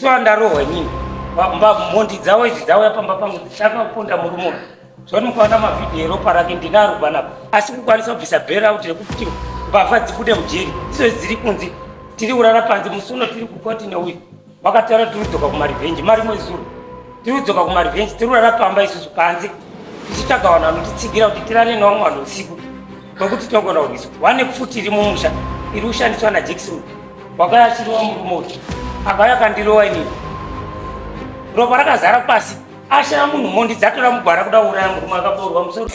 isu andarohwa inini mhondi dzawo idzi dzauya pamba pangu dzitakaponda murumo zvoni mukaona mavhidhiyo eropa rake ndinaro panapa asi kukwanisa kubvisa bailout rekuti mbavha dzibude mujeri izvo dziri kunze tiri kurara panze musuno tiri kukoti neuyu vakataura tiri kudzoka kumarevenge marimwe zuro tiri kudzoka kumarevenge tiri kurara pamba isusu panze tichitsvaga vanhu vanotitsigira kuti tirane nevamwe vanhu usiku kwekuti tinogona kurwiswa wane pfuti iri mumusha iri kushandiswa najackson wakayachiriwa murume uyu akauya akandirowa inini ropa rakazara pasi ashaya munhu mhondi dzatora mugwara kuda kuuraya murume akaborwa musoro.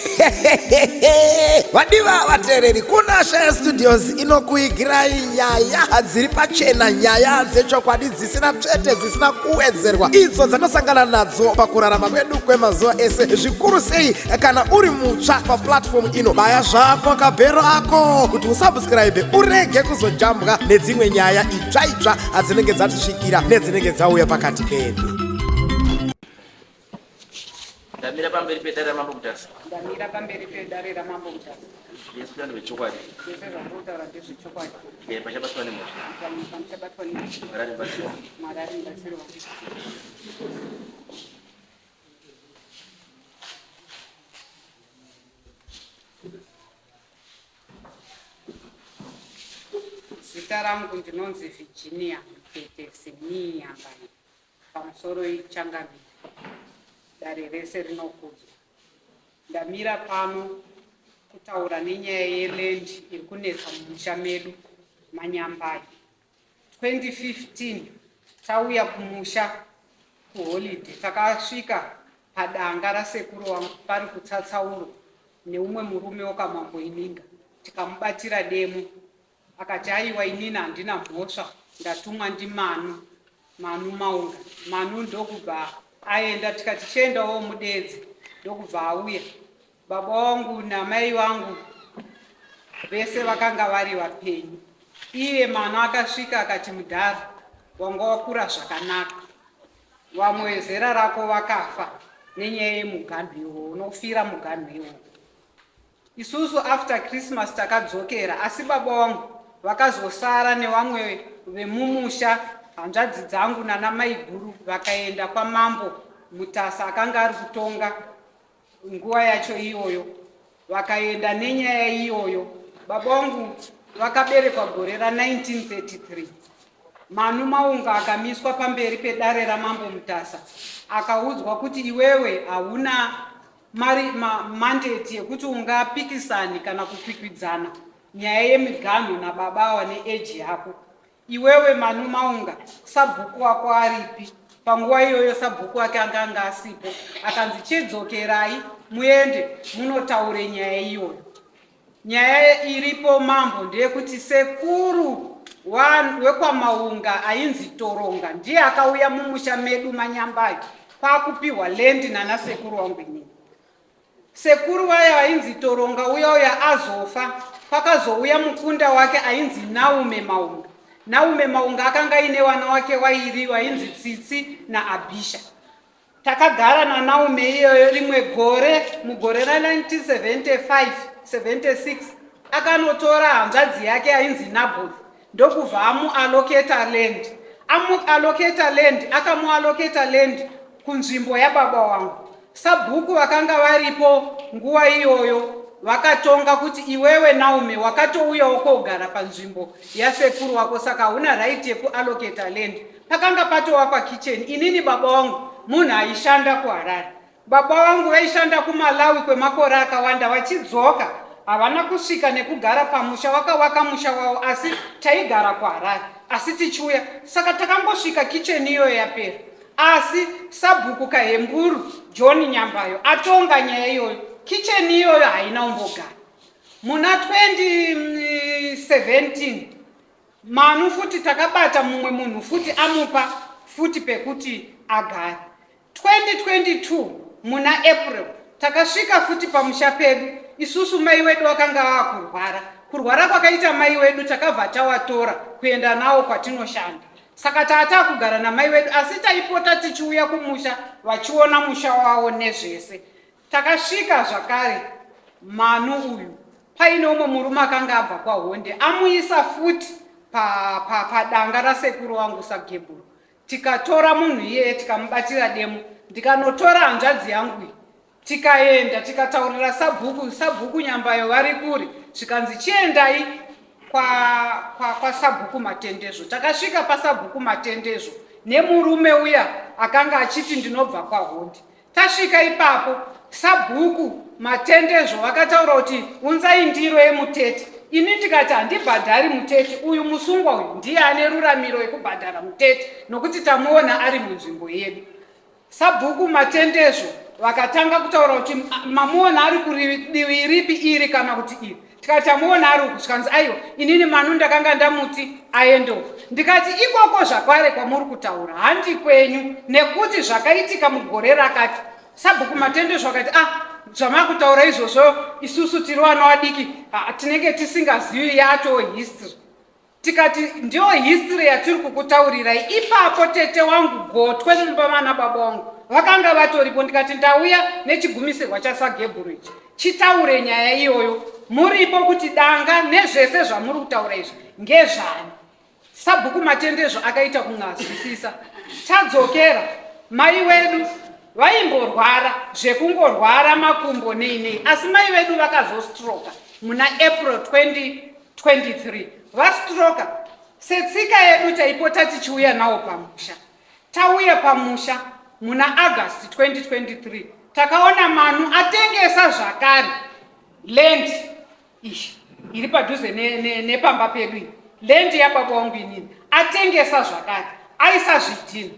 Vadiva vateereri, kuna Shaya Studios inokuigirai nyaya dziri pachena, nyaya dzechokwadi dzisina tsvete, dzisina kuwedzerwa, idzo dzanosangana nadzo pakurarama kwedu kwemazuva ese. Zvikuru sei kana uri mutsva paplatform ino, baya zvako kabhero ako kuti usubscribe urege kuzojambwa nedzimwe nyaya itsva dzinenge dzatisvikira nedzinenge dzauya pakati pedu. Ndamira pamberi pedare ramambo mutasa. Ndamira pamberi pedare ramambo mutasa. Yesu kandi vechokwadi. Zvese zvamunotaura ndezvechokwadi. Pachabatwa nemhosva. Pachabatwa nemhosva. Mwari batsirwa. Mwari batsirwa. Zita rangu ndinonzi Virginia Petesenia Ngai. Pamusoro iChangamire. Dare rese rinokudzwa. Ndamira pano kutaura nenyaya yeland iri kunetsa mumusha medu Manyambai. 2015 tauya kumusha kuholiday, takasvika padanga rasekuru wangu pari kutsatsauro neumwe murume wakamamboininga, tikamubatira demo akati aiwa inini handina mhosva, ndatumwa ndimanu Maunga. Manu ndokubva aenda, tikati chiendawo mudedzi, ndokubva auya. Baba wangu namai vangu vese vakanga vari vapenyu. Iye Manu akasvika akati, Mudhara, wanga wakura zvakanaka, vamwe vezera rako vakafa nenyaya yemuganhu iwowo, unofira muganhu iwowo. Isusu after Christmas takadzokera, asi baba wangu vakazosara nevamwe vemumusha, hanzvadzi dzangu nana maiguru, vakaenda kwamambo Mutasa akanga ari kutonga nguva yacho iyoyo, vakaenda nenyaya iyoyo. Baba wangu vakaberekwa gore ra1933. Manu Maunga akamiswa pamberi pedare ramambo Mutasa, akaudzwa kuti iwewe hauna mandate yekuti ungapikisani kana kupikwidzana nyaya yemiganho nababa wane eji yako. Iwewe Manu Maunga, sabhuku wako aripi? Panguva iyoyo sabhuku wake anga asipo, akanzi chidzokerai muende munotaure nyaya iyoyo. Nyaya iripo mambo ndeyekuti sekuru wekwamaunga ainzi Toronga ndiye akauya mumusha medu Manyambai kwakupiwa land nana sekuru wangu inini. Sekuru waya ainzi Toronga uya azofa, pakazouya mukunda wake ainzi Naume Maunga. Naume Maunga akanga ine wana wake wairi wainzi Tsitsi naAbisha. Takagara naNaume iyoyo rimwe gore, mugore ra1975-76, akanotora hanzvadzi yake ainzi Naboth, ndokubva amuallocata land. Amuallocata land, akamuallocata land kunzvimbo yababa wangu. Sabhuku vakanga varipo nguva iyoyo vakatonga kuti iwewe Naume wakatouyawo kogara panzvimbo yasekuru wako, saka hauna right yekuallocata land. Pakanga patowakwa kitchen. Inini baba wangu munhu aishanda kuHarare. Baba vangu vaishanda kuMalawi kwemakore akawanda, vachidzoka havana kusvika nekugara pamusha, wakawaka musha wavo, asi taigara kuHarare, asi tichiuya. Saka takambosvika kitchen iyoyo yapera, asi sabhuku kahemburu John Nyambayo atonga nyaya iyoyo. Kitchen iyoyo haina umbogara. Muna 2017 Manu futi takabata mumwe munhu futi amupa futi pekuti agare. 2022 muna April takasvika futi pamusha pedu, isusu mai wedu wakanga vakurwara. Kurwara kwakaita mai wedu takabva tawatora kuenda nawo kwatinoshanda. Saka tata kugara namai wedu, asi taipota tichiuya kumusha vachiona musha wavo nezvese. Takasvika zvakare Manu uyu paine umwe murume akanga abva kwaHonde, amuisa futi padanga rasekuru wangu Sageburu. tikatora munhu iyeye tikamubatira demo, ndikanotora hanzvadzi yangu iyi tikaenda tikataurira Sabhuku Nyambayo vari kuri, zvikanzi chiendai kwa Sabhuku Matendezvo. Takasvika paSabhuku Matendezvo nemurume uya akanga achiti ndinobva kwaHondi. Tasvika ipapo Sabhuku Matendezvo vakataura kuti unzai ndiro yemutete. Ini ndikati handibhadhari mutete, uyu musungwa uyu ndiye ane ruramiro yekubhadhara mutete nokuti tamuona ari munzvimbo yedu. Sabhuku Matendezvo vakatanga kutaura kuti mamuona ari kuridivi ripi iri kana kuti iri. Tikati tamuona ari uku, zvikanzi aiwa inini manu ndakanga ndamuti aendewo. Ndikati ikoko zvakare kwamuri kutaura handi kwenyu, nekuti zvakaitika mugore rakati. Sabhuku Matendezvo akati zvamakutaura izvozvo isusu tiri vana vadiki tinenge tisingazivi yato history. Tikati ndiyo history yatiri kukutaurirai. Ipapo tete wangu Gotwe mubamana baba wangu vakanga vatoripo. Ndikati ndauya nechigumisirwa chaSagebhuriji, chitaure nyaya iyoyo, muripo kuti danga nezvese zvamuri kutaura izvi ngezvani. Sabhuku Matendezvo akaita kunazwisisa. Tadzokera, mai wedu vaimborwara zvekungorwara makumbo nei, asi mai vedu vakazostroka muna April 2023. Vastroka, setsika yedu taipota tichiuya nawo pamusha. Tauya pamusha muna August 2023, takaona manu atengesa zvakare land ishi iri padhuze nepamba pedu, land yababa wangu inini, atengesa zvakare, aisa zvidhina.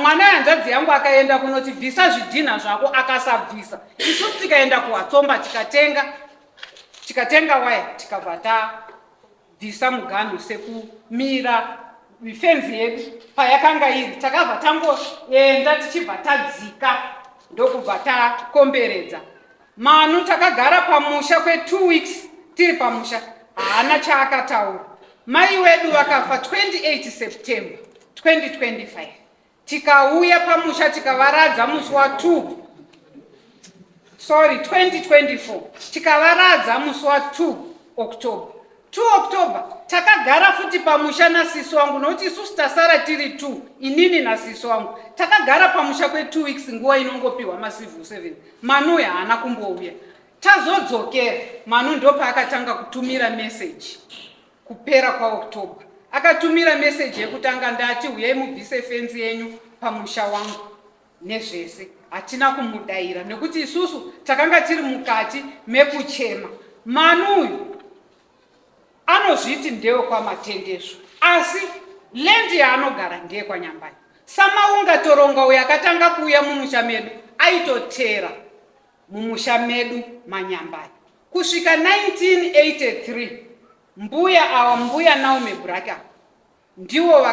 Mwana hanzvadzi yangu akaenda kunoti bvisa zvidhina zvako, akasabvisa. Isusu tikaenda kuHatsomba tikatenga waya tikabva tabvisa muganhu sekumira fenzi yedu payakanga iri. Takabva tangoenda tichibva tadzika ndokubva takomberedza. Manu takagara pamusha kwe2 weeks tiri pamusha, haana chaakataura. Mai wedu vakafa 28 September 2025. Tikauya pamusha tikavaradza musi wa2 2024, tikavaradza musi wa2 October. 2 October takagara futi pamusha nasisi wangu, nokuti isusu tasara tiri 2, inini nasisi wangu. Takagara pamusha kwe2 weeks, nguva inongopiwa masivu 7. Manu haana kumbouya. Tazodzokera, Manu ndopa akatanga kutumira message kupera kwa October. Akatumira message yekutanga ndati uyai mubvise fenzi yenyu pamusha wangu nezvese. Hatina kumudaira nekuti isusu takanga tiri mukati mekuchema. Manu uyu anozviti ndewe kwaMatendezvo, asi land yaanogara ndeye kwaNyambayo. Samaunga Toronga uyu akatanga kuuya mumusha medu aitotera mumusha medu maNyambayo. Kusvika 1983 mbuya Naume Braka ndiwo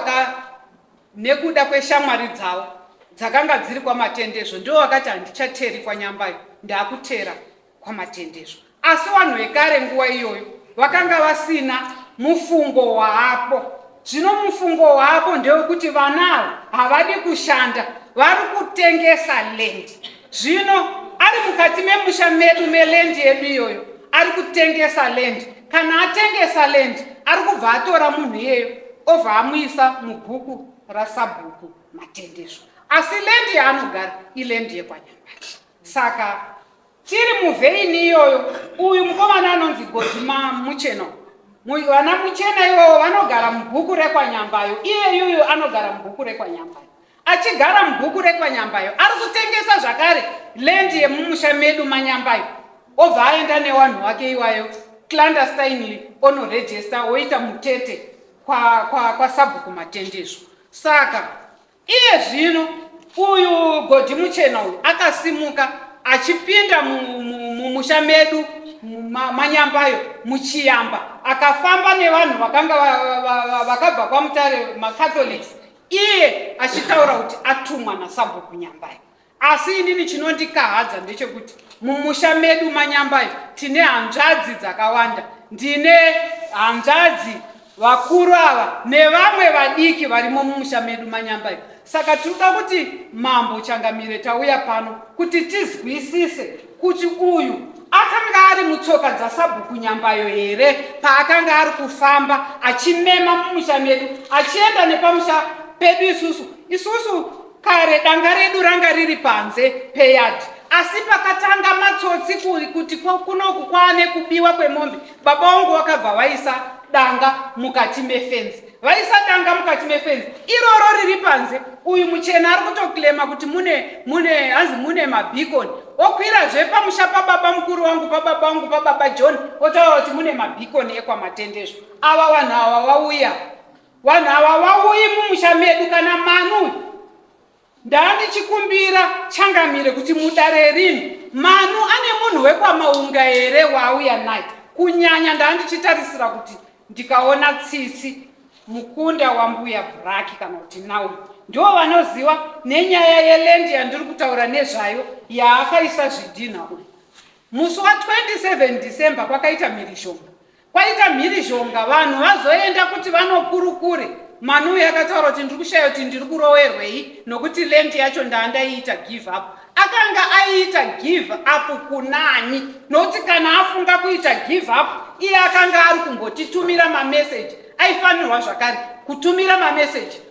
nekuda kweshamwari dzavo dzakanga dziri kwaMatendezvo, ndiwo vakati handichateri kwaNyambayo, ndakutera kwaMatendezvo. Asi vanhu vekare nguva iyoyo vakanga vasina mufungo waapo. Zvino mufungo waapo ndewekuti vanavo havadi kushanda, vari kutengesa land. Zvino ari mukati memusha medu meland yedu iyoyo ari kutengesa land. Kana atengesa land, ari kubva atora munhu iyeyo obva amuisa mubhuku raSabhuku Matendezvo. Asi land yaanogara iland yekwaNyambayo. Saka tiri muvheini iyoyo, uyu mukomana anonzi Godima Muchena. Vana Muchena ivovo vanogara mubhuku rekwaNyambayo, iye yuyu anogara mubhuku rekwaNyambayo. Achigara mubhuku rekwaNyambayo ari kutengesa zvakare land yemumusha medu maNyambayo, obva aenda nevanhu wake iwayo clandestinely onoregister oita mutete kwa Sabhuku Matendezvo. Saka iye zvino uyu Godhi Muchena uyu akasimuka achipinda mumusha medu maNyambayo muchiyamba, akafamba nevanhu vakabva kwaMutare maCatholics, iye achitaura kuti atumwa naSabhuku Nyambayo. Asi inini chinondikahadza ndechekuti mumusha medu maNyambayo tine hanzvadzi dzakawanda. Ndine hanzvadzi vakuru ava nevamwe vadiki varimo mumusha medu maNyambayo. Saka tinoda kuti Mambo Changamire tauya pano kuti tizwisise kuti uyu akanga ari mutsoka dzaSabhuku Nyambayo here paakanga ari kufamba achimema mumusha medu achienda nepamusha pedu isusu kare danga redu ranga riri panze peyadhi, asi pakatanga matsotsi kuti kunoku kwane kubiwa kwemombe, baba vangu vakabva vaisa danga mukati mefenzi, vaisa danga mukati mefenzi iroro riri panze. Uyu muchena ari kutoklema kuti mune mabhikoni, okwirazve pamusha pababa mukuru wangu, pababa wangu, pababa John, otaura kuti mune mabhikoni ekwamatendezvo. Ava vanhu ava vauya, vanhu ava vauyi mumusha medu kana manu. Ndandichikumbira Changamire kuti mudare rino manu ane munhu wekwamaunga here wauya naye, kunyanya ndandichitarisira kuti ndikaona tsitsi mukunda wambuya Braki kana kuti Naomi ndio vanoziva nenyaya yelendi yandiri kutaura nezvayo yaakaisa zvidhina uyu. Musi wa 27 December kwakaita mhirizhonga. Kwaita mhirizhonga vanhu vazoenda kuti vanokurukure. Manu yakataura kuti ndiri kushaya kuti ndiri kurowerwei nokuti lendi yacho ndandaiita give up. Akanga aiita give up kunani nokuti kana afunga kuita give up iye akanga ari kungotitumira mameseji. Aifanirwa zvakare kutumira mameseji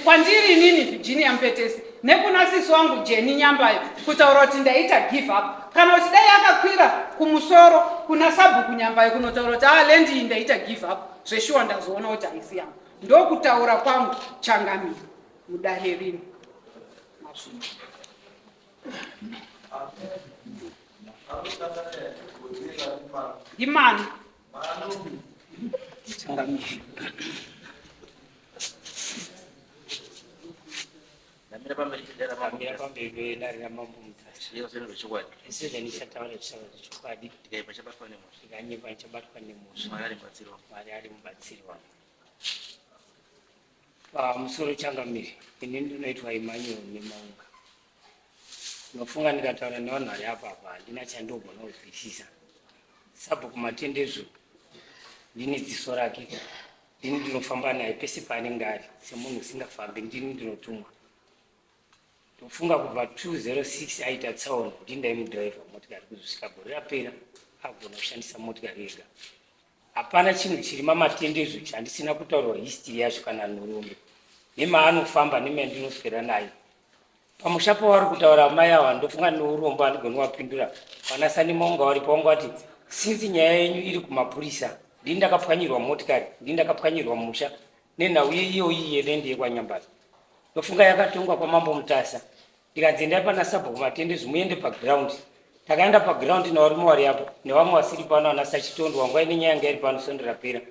kwandiri inini Virginia Mpetesi nekuna sisi wangu Jenny Nyambayo kutaura kuti ndaita give up. Kana kuti dai akakwira kumusoro kuna Sabhuku Nyambayo kunotaura kuti lendi iyi ndaita give up, zveshuwa ndazoona kuti haisi yangu. Ndokutaura kwangu Changamire mudare rino. Imani Changamire. Ndamira pamberi Pamberi ramambo mutasi. Iyo zvinhu zvechokwadi. Ese zvanisataura zvisava zvechokwadi. Ndikaipa chabatwa nemusha. Ndikanyepa chabatwa nemusha. Mwari ari mubatsiri wangu. Mwari ari mubatsiri wangu. Pamusoro Changamire, ini ndinoitwa Emmanuel Nemaunga. Ndinofunga ndikataura nevanhu vari apa handina chandogona kuzwisisa. Sabhuku Matendezvo ndine dziso rake, ndini ndinofamba naye pese paanenge ari semunhu usingafambi, ndini ndinotumwa. Ndofunga kubva 2006 aita tsaona kuti ndaimudhiraivha motikari kuzosvika gore rapera agona kushandisa motikari yega. Hapana chinhu chiri mamatendezvo chandisina kutaurwa history yacho kana nhurume nemaanofamba nemandinoswera naye. Pamusha pavari kutaura mai ava ndofunga neurombo andigoni wapindura vanasani maunga vari paunga vati sinzi nyaya yenyu iri kumapurisa ndini ndakapwanyirwa motikari, ndini ndakapwanyirwa musha nenhau iyoyi yedendi yekwanyambazi. Ndofunga yakatongwa kwamambo Mutasa. Ndikanzi endai pana Sabhuku Matendezvo muende paground. Takaenda paground navarume vari apo nevamwe vasiri pano ana Sachitondo wangu aine nyaya yanga iri pano Sondo rapera.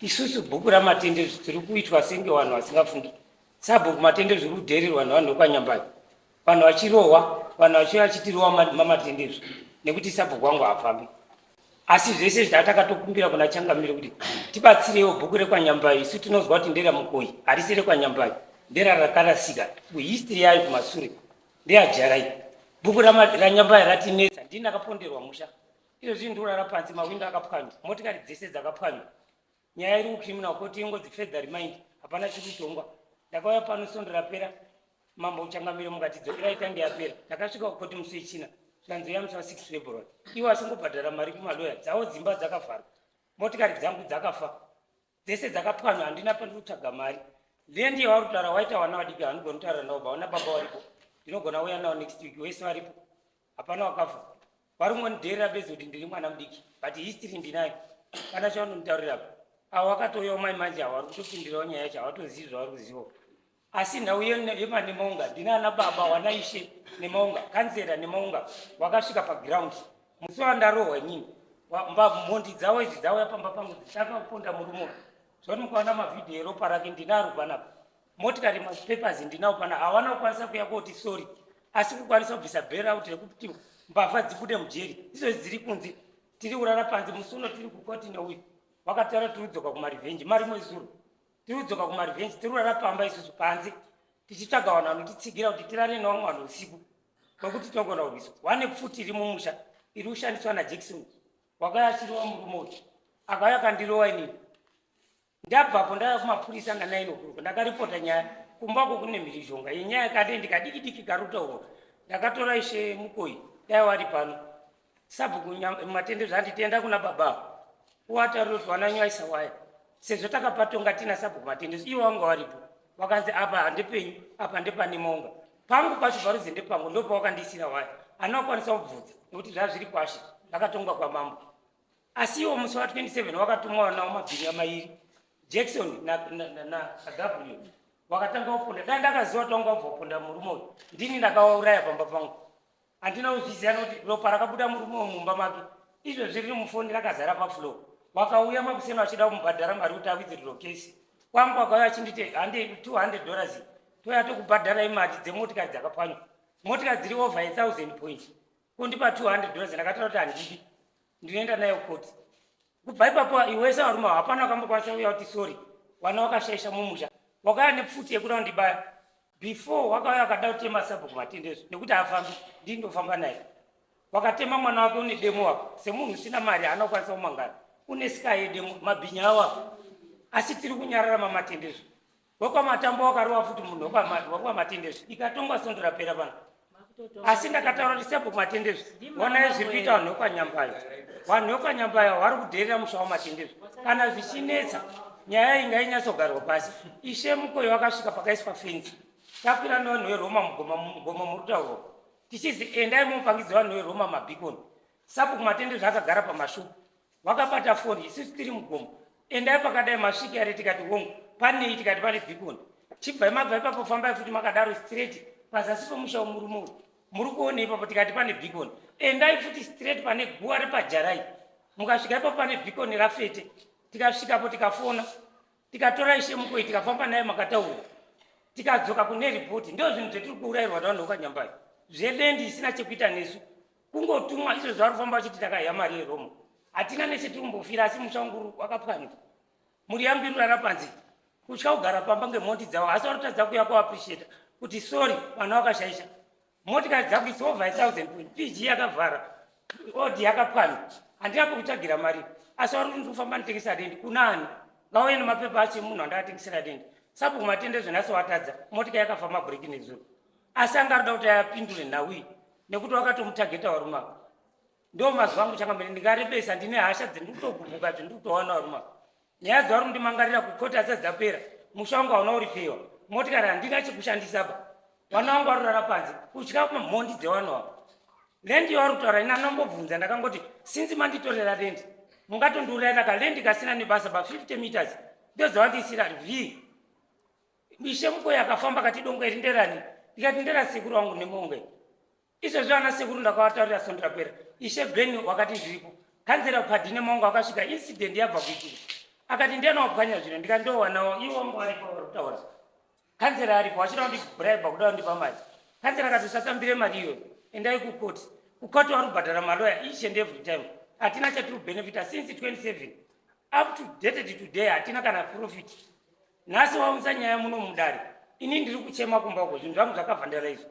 Isusu bhuku ramatendezvo tiri kuitwa senge vanhu vasingafungi. Sabhuku Matendezvo rudherirwa nevanhu vekwanyambazi. Vanhu vachirohwa, vanhu vachitirohwa mamatendezvo nekuti Sabhuku wangu hafambi. Asi zvese zvatakatokumbira kuna Changamire kuti tibatsirewo bhuku rekwanyambazi, isu tinozwa kuti nderamukoyi harisi rekwanyambazi, nderakarasika history yayo kumashure ndeyajarai. Bhuku ranyambazi ratinetsa, ndini ndakaponderwa musha. Izvo zvinhu ndorara panze, mawindo akapwanywa, motikari dzese dzakapwanywa. Nyaya iri mucriminal court ingodzifedza remind, hapana chiri kutongwa. Ndakauya pano Sondo rapera, mambo Changamire mukatidzokera itange yapera. Ndakasvika kukoti musi wechina, zvanzoya musi wa6 February. Ivo vasingobhadhara mari kumaloya, dzavo dzimba dzakavharwa, motikari dzangu dzakafa, dzese dzakapwanywa, handina pandiri kutsvaga mari. Lendi yavari kutaura waita vana vadiki handigoni kutaura navo, vaona baba varipo, ndinogona uya navo next week, wese varipo, hapana wakafa. Vari kungonidheerera bedzi kuti ndiri mwana mudiki, but history ndinayo, kana chavanonditaurirapo. Avo vakatouyawo mai manje avo vari kutopindirawo nyaya yacho, havatozivi zvavari kuzivawo. Asi nhau yemanemaunga ndinana baba wana Ishe Nemaunga, kansera Nemaunga wakasvika paground musi wandarohwa inini mhondi dzavo idzi dzauya pamba pangu dzitakaponda murumo. Zvoti mukaona mavhidhiyo eropa rake ndinaro panapa, motikari mapepers ndinawo pana, havana kukwanisa kuya koti sorry, asi kukwanisa kubvisa bhera out rekuti mbavha dzibude mujeri. Izvozvi dziri kunze, tiri kurara panze, musi uno tiri kukoti neuyu wakataura tiri kudzoka kumarivenji marimwe zuro, tiri kudzoka kumarivenji, tiri kurara pamba isusu panze tichitsvaga vanhu vanotitsigira kuti tirare nevamwe vanhu usiku kwekuti tinogona kurwiswa. Wane pfuti iri mumusha iri kushandiswa naJackson wakauya achiriwa murume uyu akauya akandirowa inini. Ndabvapo ndaya kumapurisa nga 9 o'clock ndakaripota nyaya kumbako kune mhirizhonga yenyaya yakade ndikadiki diki karutaurwa. Ndakatora Ishe Mukoyi dai wari pano, Sabhuku Matendezvo handitienda kuna baba wataura kuti wananyu aisa waya, sezvo takapatonga tina Sabhuku Matendezvo ivo vanga varipo, wakanzi apa handepenyu apa ndepane monga pangu pacho paruzi ndepangu ndo pawakandisira waya ana wakwanisa kubvudza nekuti zvazviri kwashe ndakatongwa kwamambo. Asi iwo musi wa27 wakatumwa nawo mabhini amairi Jackson na W wakatanga kuponda dai ndakaziva kuti wanga wabva kuponda murume uyu ndini ndakawauraya pamba pangu. Handina kuzviziva nokuti ropa rakabuda murume mumba make izvozvi riri mufoni rakazara pafloor. Wakauya makuseni vachida kumubhadhara mari kuti awidziriro kesi kwangu wakauya achinditi $200 toya tokubhadhara imari dzemotikari dzakapwanywa motikari dziri over 1,000 point kundipa $200 ndakataura kuti handidi ndinoenda nayo koti. Kubva ipapo iwese varume hapana wakambokwanisa kuuya kuti sorry wana wakashaisha mumusha wakauya nepfuti yekuda kundibaya before wakauya wakada kutema sabhuku matendezvo nekuti hafambi ndindofamba naye wakatema mwana wake une demo wako semunhu usina mari haana kukwanisa kumangana une sky yedemo mabhinya awa asi tiri kunyarara mamatendezvo wekwamatambo wakarowa futi munhu wekwamatendezvo ikatongwa sondo rapera pano. Asi ndakataura kuti sabhuku matendezvo wanai zviri kuita vanhu vekwanyambayo vanhu vekwanyambayo vari kudherera musha wamatendezvo kana zvichinetsa nyaya inga inyatsogarwa pasi ishe mukoyo wakasvika pakaiswa fenzi takwira nevanhu veroma mugoma murutaurwa tichizi endai mupangidza vanhu veroma mabhikoni sabhuku matendezvo akagara pamashuku wakabata foni isusu tiri mugomo endai pakadai masviki ari tikati hongu panei tikati pane bhikoni chibvai mabva ipapo fambai futi makadaro straight pazasi pemusha womurume uyu muri kuona ipapo tikati pane bhikoni endai futi straight pane guwa repajarai mukasvika ipapo pane bhikoni rafete tikasvikapo tikafona tikatora ishe mukoyi tikafamba naye makataura tikadzoka kune ripoti ndo zvinhu zvetiri kuurayirwa navanhu vekanyambayo zvedendi isina chekuita nesu kungotumwa izvo zvari kufamba vachiti takaiya mari yeroma hatina nechetiri kumbofira asi musha wanguru wakapwanywa muri yangu irurara panze kutya kugara pamba ngemondi dzavo asi varotadza kuya kuappreciata kuti sorry vana vakashaisha motikari dzakuisa over 1,000 point pg yakavhara odi yakapwanywa handina pekutsvagira mari asi vari kuti ndikufamba nditengesa dendi kuna ani ngauye nemapepa acho emunhu andakatengesera dendi sabhuku matendezvo nhasi watadza motika yakafa mabhureki nezuro asi anga arida kuti ayapindure nhauyi nekuti wakatomutageta warumaka ndo mazuva angu chakamberi ndingarebesa ndine hasha dzendikutogumbuka dzendikutowana warumaka nyaya dzavari kundimangarira kukoti asati dzapera musha wangu hauna uripewa motikari handina chekushandisapa vana vangu varurara panze kutya mhondi dzevanhu avo lendi yavari kutaura ina anombobvunza ndakangoti sinzi manditorera lendi mungatondiurayira kalendi kasina nebasa pa50 meters ndozavandisira v mishe mukoyi akafamba kati dongo iri nderani ndikati ndera sekuru wangu nemonge izvozvo ana sekuru ndakavataurira sondo rapera ishe beni wakati ndiripo kanzera padhine maungu akasvika incident yabva kuitika akati ndianawapwanya zvino ndikati ndowanawo iwo wangu varipo vari kutaura kanzera aripo vachida kundibraiba kuda kundipa mari kanzera akati usatambire mari iyoyo endai kukoti vari kubhadhara maloya each and every time hatina chatiri kubenefita since 27 up to date today hatina kana profit. Nhasi waunza nyaya muno mudare ini ndiri kuchema kumba uko zvinhu zvangu zvakavhandara izvo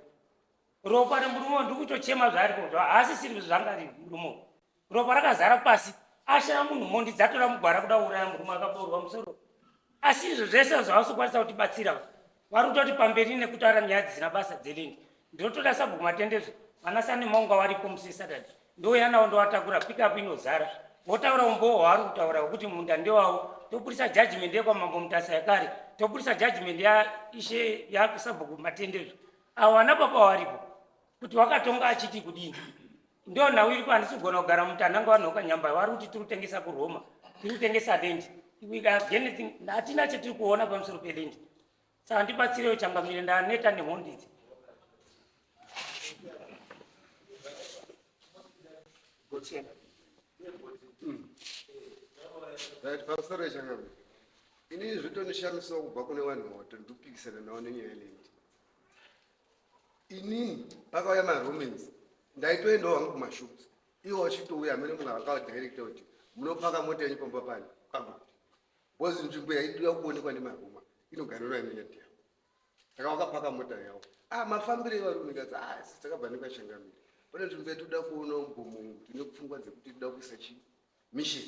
ropa remurume ndiri kutochema zvaariko asi siri zvangari murume ropa rakazara pasi ashaya munhu mondi dzatora mugwara kuda kuuraya murume akaboorwa musoro asi izvo zvese zvavasokwanisa kutibatsira vari kutoti pamberi nekutaura nyaya dzisina basa dzedendi ndinotoda sabhuku matendezvo vanasani maunga varipo musi Saturday ndoyanawo ndowatakura pikapu inozara votaura umbowo hwavari kutaura wekuti munda ndewavo topurisa judgment yekwamambo mutasa yakare topurisa judgment yaishe yasabhuku matendezvo avo vana papa varipo kuti wakatonga achiti kudini ndo nhau iripo handisi kugona kugara mutanhanga vanhu vekanyambayo vari kuti tiri kutengesa kuroma tiri kutengesa dendi hatina chetiri kuona pamusoro pedendi saka ndibatsirewo changamire ndaneta nemhondidzi pamusoro changamire inini zvitondishamisawo kubva kune vanhu vatondipikisana navo nenyaya yelendi inini pakauya maromans ndaitoendawo hangu kumashops iwo wachitouya amene munhu akavadirekta kuti munopaka mota yenyu pamba pani kwagoti bcause nzvimbo yaidira kuonekwa nemaroma inogarirwa nenyati yavo saka wakapaka mota yavo mafambiro evarume ikati takabva nepachangamire pane nzvimbo yatoda kuona mgomo tine pfungwa dzekuti toda kuisa chi mission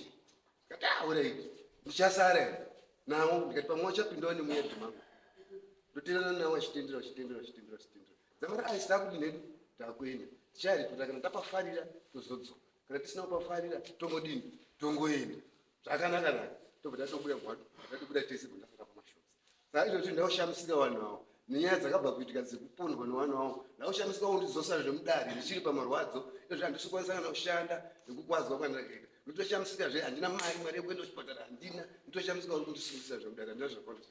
kati uraiti ndichasara here navo ndikati pamwe wachapindawo nemuyadhi mangu ndotenana navo achitendera zamara aisita kudini hedu takuenda tichareputa kana tapafarira tozodzoka kana tisina kupafarira tongodini tongoenda zvakanaka naka tobva tatobuda gwado tatobuda tese kundafaka pamashops saka izvozvo ndaushamisika vanhu avo nenyaya dzakabva kuitika dzekupundwa nevanhu avo ndaushamisika undizosara zvemudare ndichiri pamarwadzo izvozvo handisi kukwanisa kana kushanda nekukwazwa kwandakaita nditoshamisika handina mari yekuenda kuchipatara handina nditoshamisika uri kundisungisa zvemudare handina zvakauta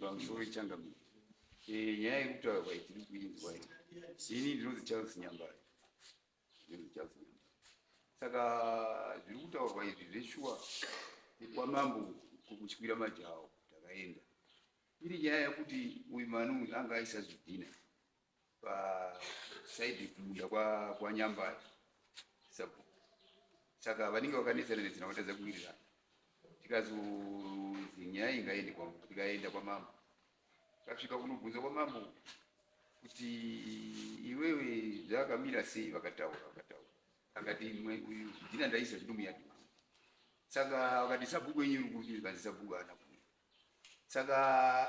pamusoro wechangamire nyaya yekutaura kwaitiri kuinzwa ini ndinonzi Charles Nyambari saka zviri kutaurwa izvi zveshuwa kwamambo kuchikwira majaha takaenda iri nyaya yekuti uyu manu anga aisa zvidhina pasaidhi kubuda kwaNyambari saka vanenge vakanetsana netsana vatadza kuwirirana tikazozi nyaya ingaende kwangu tikaenda kwamambo tasvika kunobvunza kwamambo kuti iwewe zvakamira sei vakataura akati uyu zvidhina ndaisa zvinomuyadi saka vakati sabhuku wenyu uri kudii kanzi sabhuku haana kuuya saka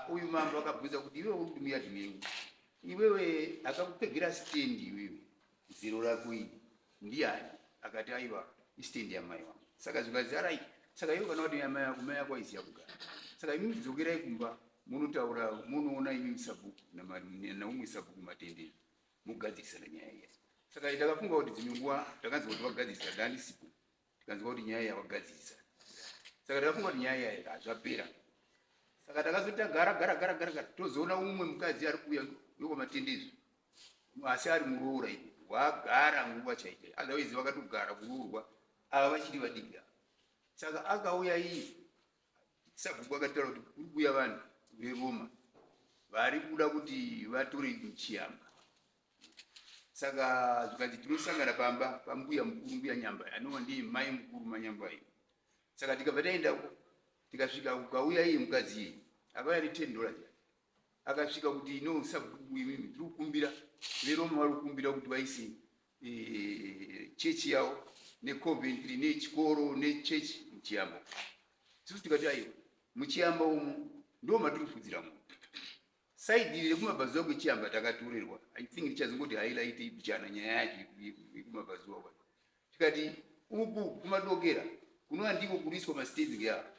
uyu mambo akabvunza kuti iwewe uri kumuyadi menyu iwewe akakupegera stendi iwewe zero rako iyi ndiani akati aiwa istendi yamai wangu saka zvikanzi arai saka iwe kana kuti mai yako aisiya kugara saka imi mudzokerai kumba munotaura munoona imi sabhuku naumwe sabhuku matendero mugadzikisana nyaya iyi saka takafunga kuti dzimwe nguva takanzwa kuti vagadzisa ndandisipo tikanzwa kuti nyaya yavagadzisa saka takafunga kuti nyaya iyi hazvapera saka takazoti tagara tozoona umwe mukadzi ari kuuya wekwamatendezvo asi ari muroora ipo wagara nguva chaite otherwise vakatogara kuroorwa ava vachiri vadiki saka akauya iye sabhuku akataura kuti kuri kuuya vanhu veRoma vari kuda kuti vatore muchiyamba saka zvikanzi tinosangana pamba pambuya mukuru mbuya Nyambari anova ndiye mai mukuru maNyambari saka tikabva taendako tikasvika kukauya iye mukadzi iye akauya ne$10 akasvika kuti no sabhuku imimi tiri kukumbira veRoma vari kukumbira kuti vaise chechi yavo neCoventry nechikoro nechechi muchiyambo isusu tikati aiwa muchiyamba umu ndo matirifudziramo saidhi rekumabhazuva kwechiyamba takatorerwa I think tichazongoti highlight ipichana nyaya yacho yekumabhazuva kwa tikati uku kumadokera kunova ndiko kuriswa mastaging yavo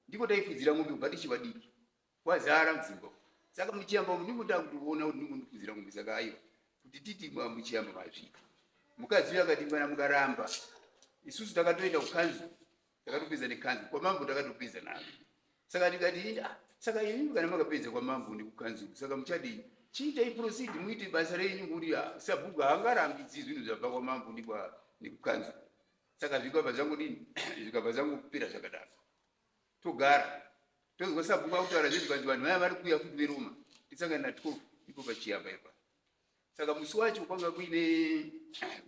ndiko taifudzira ngombe kubva tichivadiki kwazara mudzimba saka muchiyamba umu ndiko takutoona kuti ndiko ndifudzira ngombe saka aiwa kuti titi muchiyamba mazvika mukadzi uyu akati kana mukaramba isusu takatoenda kukanzu takatopedza nekanzu kwamambo takatopedza nazo saka tikati saka imi kana makapedza kwamambo nekukanzu saka muchadii chiitai proceed muite basa renyu kuti sabhuku haangarambidzi zvinhu zvabva kwamambo nekukanzu saka zvikabva zvangudini zvikabva zvangopera zvakadaro togara tozwa sabhuku akutaura zvezvikanzi vanhu vaya vari kuuya futi veRoma tisangana na12 ipo pachiyamba ipa saka musi wacho kwanga kuine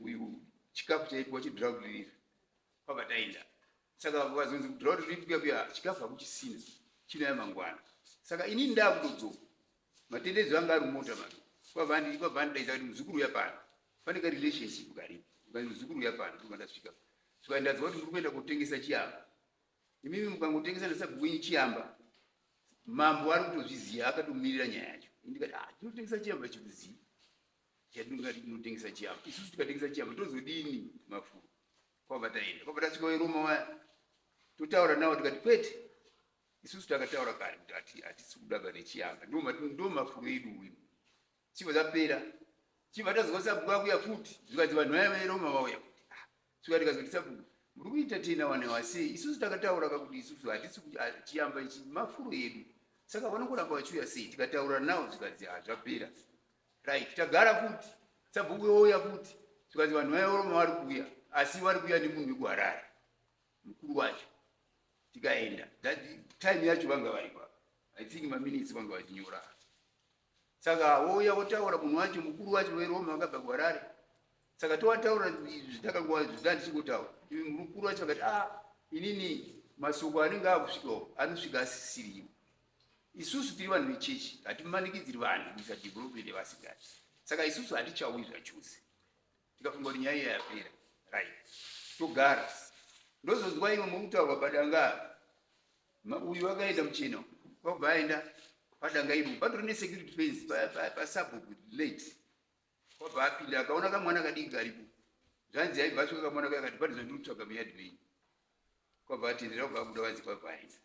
uyu chikafu chaitwa chedrought relief kwabva taenda saka vakazonzi kudrought relief kuya chikafu hakuchisina chinaya mangwana saka inini ndakutodzoka matendezo anga ari mumota mano kwabva ndidaisa kuti muzukuru yapano pane karelationship karipo ukati muzukuru yapano ndokandasvika saka ndazwa kuti muri kuenda kotengesa chiyamba imimi mukangotengesa nesabhuku yenyu chiyamba mambo ari kutozviziva akatomirira nyaya yacho ndikati tinotengesa chiyamba chikuziva chatinongati tinotengesa chiyamba isusu tikatengesa chiyamba tozodini mafuro kwabva taenda kwabva tasvika veRoma waya totaura navo tikati kwete isusu takataura kare kuti hatisi kudaba nechiyamba ndo mafuro edu uyu chibva zapera chibva tazwa sabhuku akuya futi zvikanzi vanhu vaya veRoma vauya kuti svika tikazoti sabhuku muri kuita tena wanewa sei isusu takataura kakuti isusu hatisi chiyamba ichi mafuro edu saka vanongoramba vachiuya sei tikataura navo zvikanzi zvapera right tagara futi sabhuku youya futi zvikanzi vanhu vaya veRoma vari kuuya asi vari kuuya nemunhu wekuHarare mukuru wacho tikaenda time yacho vanga varipa I think maminitsi vanga vachinyora saka wouya wotaura munhu wacho mukuru wacho weRoma vakabva kuHarare saka towataura zvitakangova zvitandichikotaura mukuru wacho akati inini masoko anenge akusvikawo anosvika asisiriwo isusu tiri vanhu vechechi hatimanikidziri vanhu kuisa development yevasikana saka isusu hatichauyi zvachuzi tikafunga kuti nyaya yapera right togara ndozonzwa imwe mukutaurwa padanga uyu akaenda muchena kwabva aenda padanga imo patori nesecurity fence pasabhuku late kwabva apinda akaona kamwana kadiki karipo zvanzi aibva asvika kamwana kaya kati patizva ndiri kutsvaga muyadi menyu kwabva atendera kubva kuda vadzibhabhaisa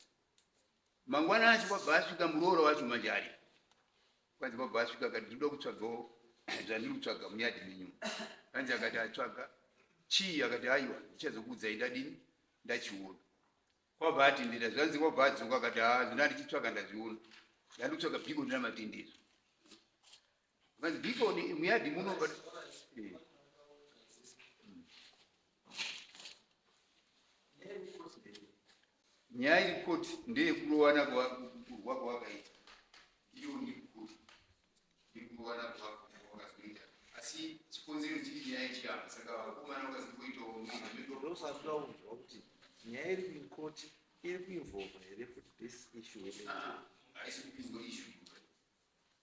mangwana acho kwabva asvika muroora wacho manjari kwanzi kwabva asvika akati ndinoda kutsvagawo zvandiri kutsvaga muyadhi menyu kwanzi akati atsvaga chii akati aiwa ndichazokuudzai ndadini ndachiona kwabva atendera zvanzi kwabva adzoka akati zvina ndichitsvaga ndazviona ndandi kutsvaga bhikoni ramatendezo kwanzi bhikoni muyadhi muno nyaya iri koti ndeyekurowana kwawakaita iyo ndiri koti ndikurowana kwawakazoita asi chikonzero chiri nyaya chiyamba saka vakomana vakazotoitawo ndosataudzwa kuti nyaya iri kuikoti iri kuinvolva here futi this issue haisi kupinzwa issue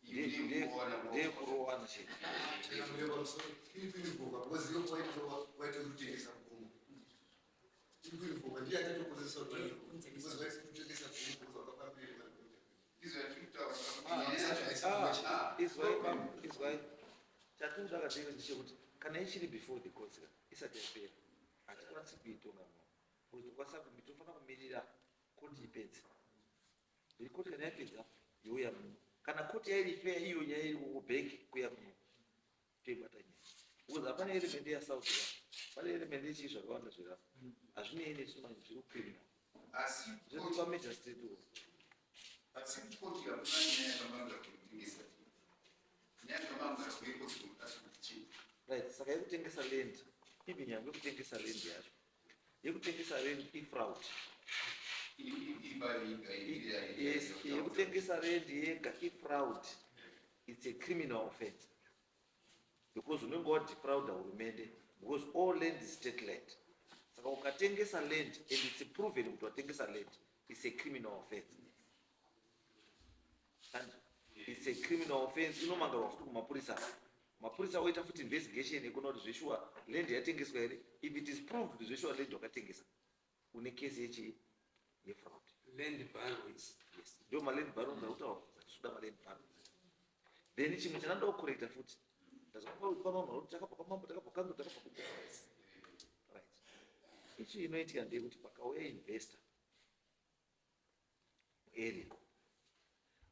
ndeyekurowana chete izwai chatiri takatera ndechekuti kana ichiri before the courts isati yapera hatikwanisi kuitonga kuti tikwanisa tofanira kumirira koti ipedze iri koti kana yapedza youya muno kana koti yairi fair iyo nyaya iri kukubheki kuya muno toibata nyaya because hapana element yasouth pane element yechii zvakawanda zvirapa hazvinei nesumanyi zviri kucriminal asi zvotipa major state asi koti hakuna nyaya yakamangura kutengesa nyaya yakamangura kwekoti asikuti right saka yekutengesa land even yangu yekutengesa land yacho yekutengesa land ifraud yes yekutengesa land yega ifraud it's a criminal offense because unenge wadefrauda hurumende because all land is state land saka ukatengesa land and it's proven kuti watengesa land it's a criminal offense and it's a criminal offense inomangarwa futi kumapurisa oita futi investigation yekuona kuti zveshuwa land yatengeswa here if it is proved kuti zveshuwa land wakatengesa une kesi yechi yefraud land barons yes ndio maland barons autaura zvatisuda maland barons then chimwe chananda kucorrecta futi ndazakapanoona takabva kwamambo takabva kanzo takabva kupolisi right ichi inoitika ndeyekuti pakauya investor area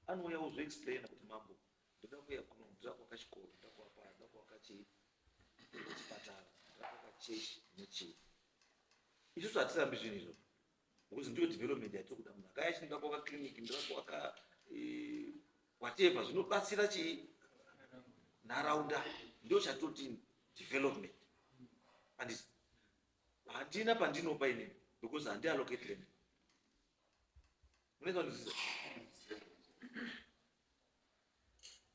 anouya kuzvoexplaina kuti mambo ndoda kuya kuno ndoda kuaka chikoro ndoda kuapa ndoda kuaka chipatara ndoda kuaka chechi nechii isusu hatirambi zvinhu izvo because ndiyo development yatiri kuda munhu akaya chinoda kuaka clinic ndoda kuaka whatever zvinobatsira chii nharaunda ndio chatoti development and handina pandinopa inini because handiallocate land munoita ndizisa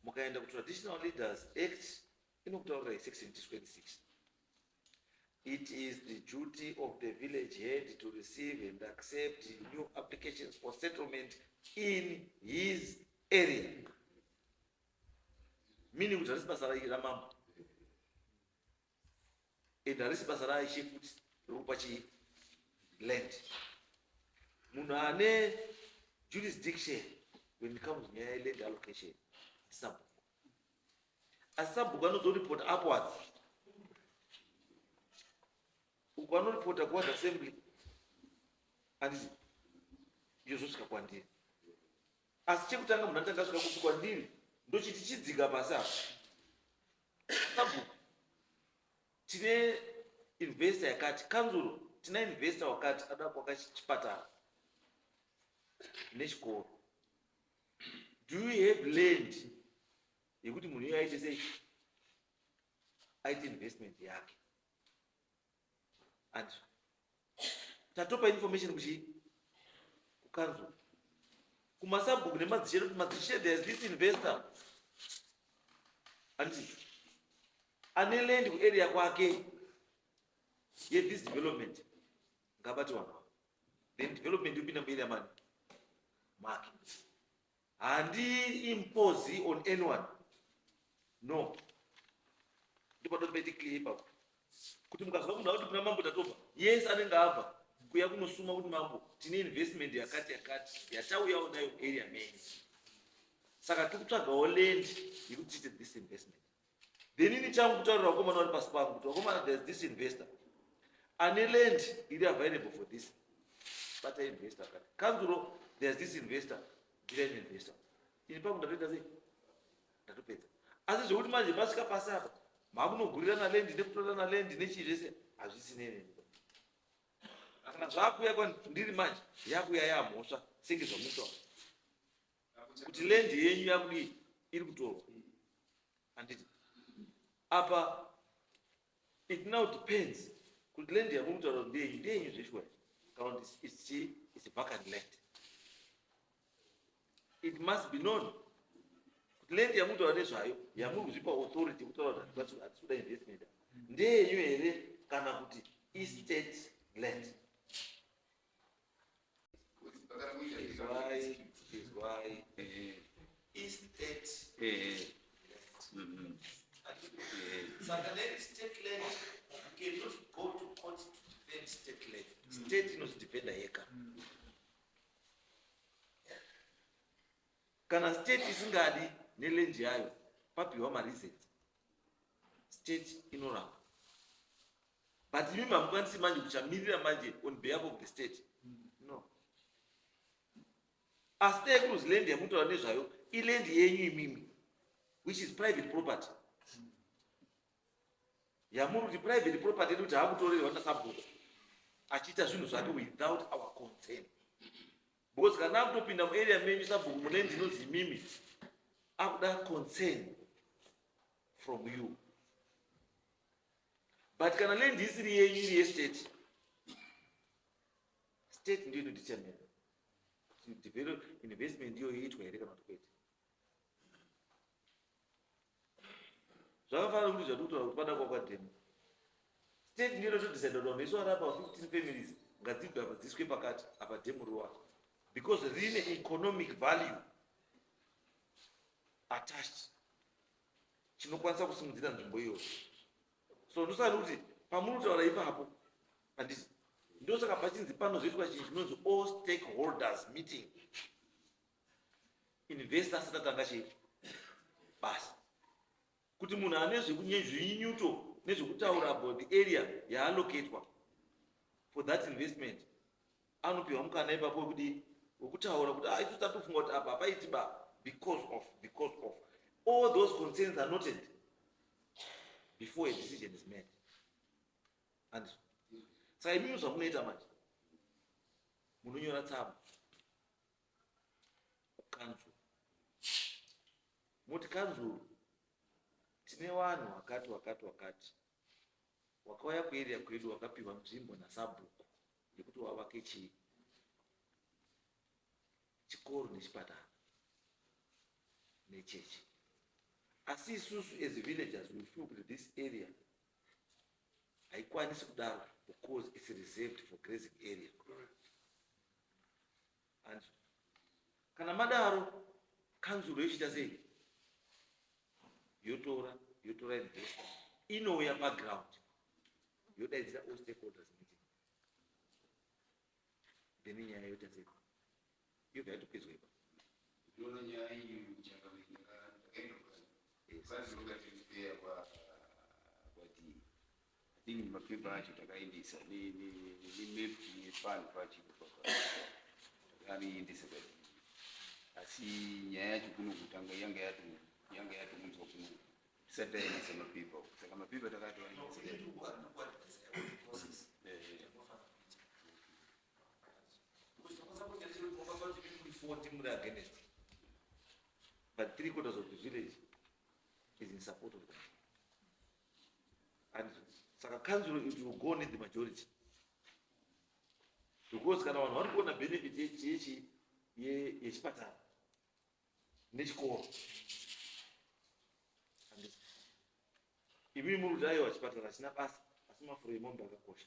mukaenda kutraditional leaders act inokutaurira section 26 it is the duty of the village head to receive and accept new applications for settlement in his area meaning kuti harisi basa ramambo and harisi basa raishe futi rokupa land munhu ane jurisdiction when it comes nyaya land allocation sabhuku asi sabhuku anozoripota upwards uku anoripota kuward assembly handiti yozosvika kwandiri asi chekutanga munhu anotanga asvika kuti kwandiri ndochiti chidzika pasi apa sabhuku tine investor yakati kanzuro tina investor wakati ada kuaka chipatara nechikoro do you have land yekuti munhu iyo aite sei aite investment yake and tatopa information kukanzuro kumasabhuku nemadzishedo kuti madzishedo has this investor anditi ane land kuarea kwake yethis development ngabati vanhu then development yopinda muarea mani make handi impose on anyone no ndipadoti paite clear ipapo kuti mukazwa munhu akuti kuna mambo tatopa yes anenge abva kuya kunosuma kuti mambo tine investment yakati yatauyawo nayo area main saka tiri kutsvagawo land yekuti tiite this investment then ini changu kutaurira vakomana vari pasi pangu kuti vakomana there's this investor ane land iri available for this bata investor kati kanzuro there's this investor ndira investor ini pangu ndatoita sei ndatopedza asi zvekuti manje masvika pasi apa makunogurirana land nekutorana land nechii zvese hazvisinei kana zvakuya kwandiri manje yakuya yamhosva senge zvamunotaura kuti land yenyu yakudii iri kutorwa handiti apa it now depends kuti land yamunotaura kuti ndeyenyu zveshwa kana kuti it's vacant land. It must be known kuti land yamunotaura nezvayo yamuri kuzvipa authority kutaura kuti hatisuda investment ndeyenyu here kana kuti estate land. Is why estate saka state land you cannot go to court to defend state land. State inozvidefenda yega. Kana state isingadi neland yayo papiwa mareasons state inoramba, but imi mamukwanisi manje kuchamirira manje on behalf of the state no. As dai kuzi land yamunotaura nezvayo iland yenyu imimi which is private property yamuri kuti private property kuti hakutorerwa nasabhuku achiita zvinhu zvake without our consent, because kana akutopinda muarea menyu sabhuku mune ndinozi imimi akuda consent from you, but kana land isiri yenyu iri yestate, state ndiyo inodetermine develop investment ndiyo iitwa here kana kuti kwete. Zvakafanana kuti zvatiutaura kuti pada kwakwadhemu state ndiyo inotodecide kuti meso arapa 15 families ngadzigaba dziswe pakati apa dhemu ruwa because rine economic value attached chinokwanisa kusimudzira nzvimbo iyoyo. So ndosati kuti pamunotaura ipapo handisi ndosaka pachinzi panozoitwa chinhu chinonzi all stakeholders meeting investor asati atanga chete basi kuti munhu ane zvinyuto nezvekutaura about the area yaallokatwa for that investment anopiwa mukana ipapo wekutaura kuti isu tatofunga kuti apa paitiba because of all those concerns are noted before a decision is made. And saka imimi zvamunoita manje munonyora tsamba kukanzuru moti kanzuru tine vanhu wakati wakauya kuarea kwedu wakapiwa nzvimbo nasabhuku yekuti wavake chikoro nechipatara nechechi, asi isusu as villagers we feel that this area haikwanisi kudaro because it's reserved for grazing area. And kana madaro kanzuro yochita sei yotora investor inouya paground yodaidzira all stakeholders meeting then nyaya yoita sei yobva yatopedzwa ipa ndiona nyaya iyi chakavenyeka ndakaindokaazirokatiipea kwati atini mapepa acho takaindisa nemap yepani pachipo takaiindisa kati, asi nyaya yacho kuno kutanga yanga yatonzwa kuno tisati taindisa mapepa, saka mapepa takatoaindisa but 3/4 of the village is in support of that. And saka council it will go in the majority because kana vanhu vari kuona benefit yechi yechipatara nechikoro. Imi muri kudai wachipatara asina basa asi mafuro emombe akakosha.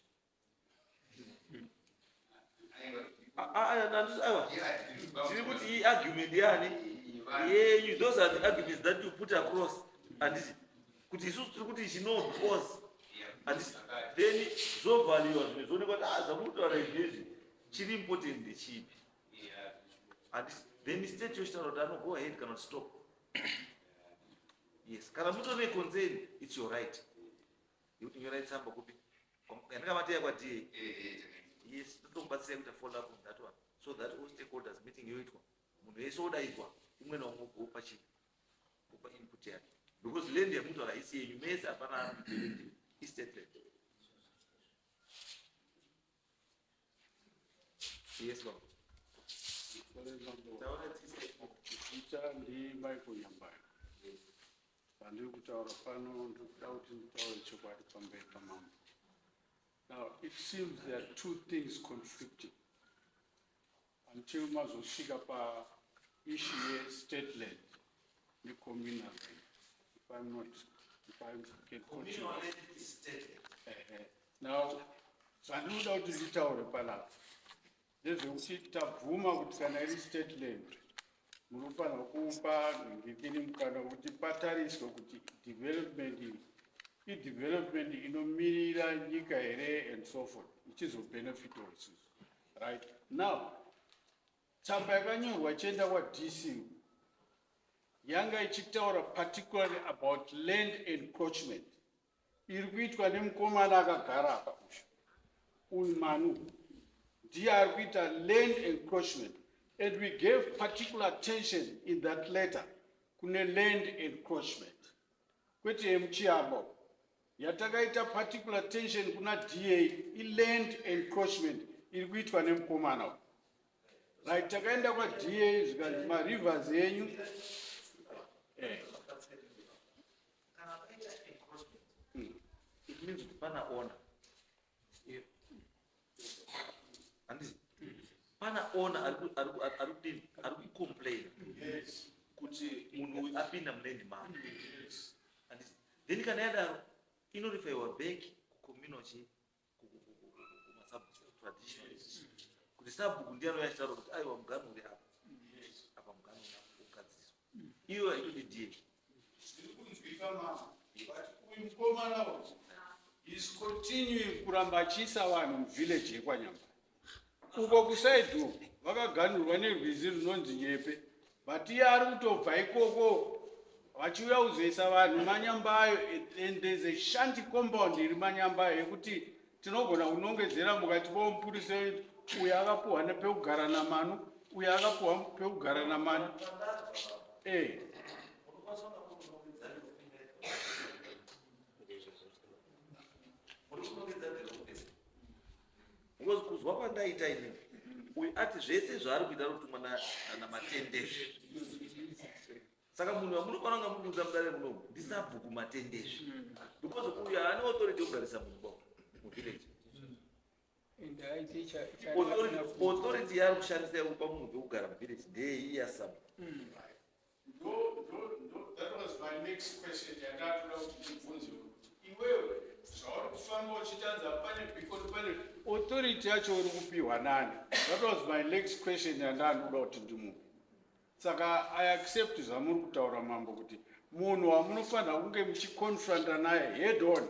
Tiri kuti iyi argument yani yenyu, those are the arguments that you put across and kuti isusu tiri kuti chino because and then zvovaluwa zvimwe zvoonekwa kuti zvamunotaura izvezvi chiri important ndechipi and then state yochitaura kuti ano go ahead kana stop. Yes, kana mutone concern it's your right. Yekuti nyorai tsamba kupi yandakamateya kwati yes totombatsira kuita follow up on that one so that all stakeholders meeting yoitwa munhu wese odaidzwa umwe naumwe opa chii opa input yake because land yemuntu akaisi yenyu mese hapana ari kuirendi estate land. Yes, Lord. Ita ndi Michael Nyambaya. Pandiri kutaura pano ndikuda kuti nditaure chokwadi pamberi pamambo. Now, it seems there are two things conflicting until mazosvika pa issue ye-state land ne-communal land. If I can continue. Now, pandiri kuda kuti nditaure panapa. Ndezvekuti tabvuma kuti kana iri state land munofanira kupa ngekini mukana kuti patariswe kuti development inomirira nyika here and so forth ichizobenefit isusu. Right now tsamba yakanyorwa ichienda kwaDC yanga ichitaura particularly about land encroachment iri kuitwa nemukomana akagara apa uyu Manu ndiye ari kuita land encroachment, and we gave particular attention in that letter kune land encroachment. Kwete mchiyambo yatakaita particular attention kuna DA land encroachment iri kuitwa nemukomana. Right, takaenda kwa DA zvikanzi marivers yenyu it means kuti pana owner. Pana owner ari kucomplain kuti munhu uyu apinda muland mako. Then kana yadaro inorifaiwa back kucommunal traditional kuti sabhuku ndiye anoyachitaura kuti aiwa mugano uri apa apa mugano ugadziswa iwo haitodi DA. Uyu mukomana is continuing kuramba achiisa vanhu muvillage yekwanyamba. Uko kusaidu vakaganhurwa nerwizi runonzi Nyepe, but iye ari kutobva ikoko vachiuya kuzoisa vanhu Manyambayo, and there's a shanty compound iri Manyambayo yekuti tinogona kunongedzera mukati pomupurisa uyu akapuhwa nepekugara naManu, uyu akapuhwa pekugara naManu. Because kuzwa kwandaita ini uyu ati zvese zvaari kuita rotumwa namatendezvi. Saka munhu wamunofanira kunga muudza mudare munomu ndisabhuku matendezvi because uyu haane authority yokugarisa munhu muvillage. Authority yaari kushandisa yekupa munhu pekugara muvillage ndeiyi yasabu. That was my next question. Iwewe zvauri kufamba uchitadza pane authority yacho uri kupiwa nani? That was my next question yandanoda kuti ndimupe. Saka I accept zvamuri kutaura mambo kuti munhu wamunofanira kunge muchiconfronta naye head on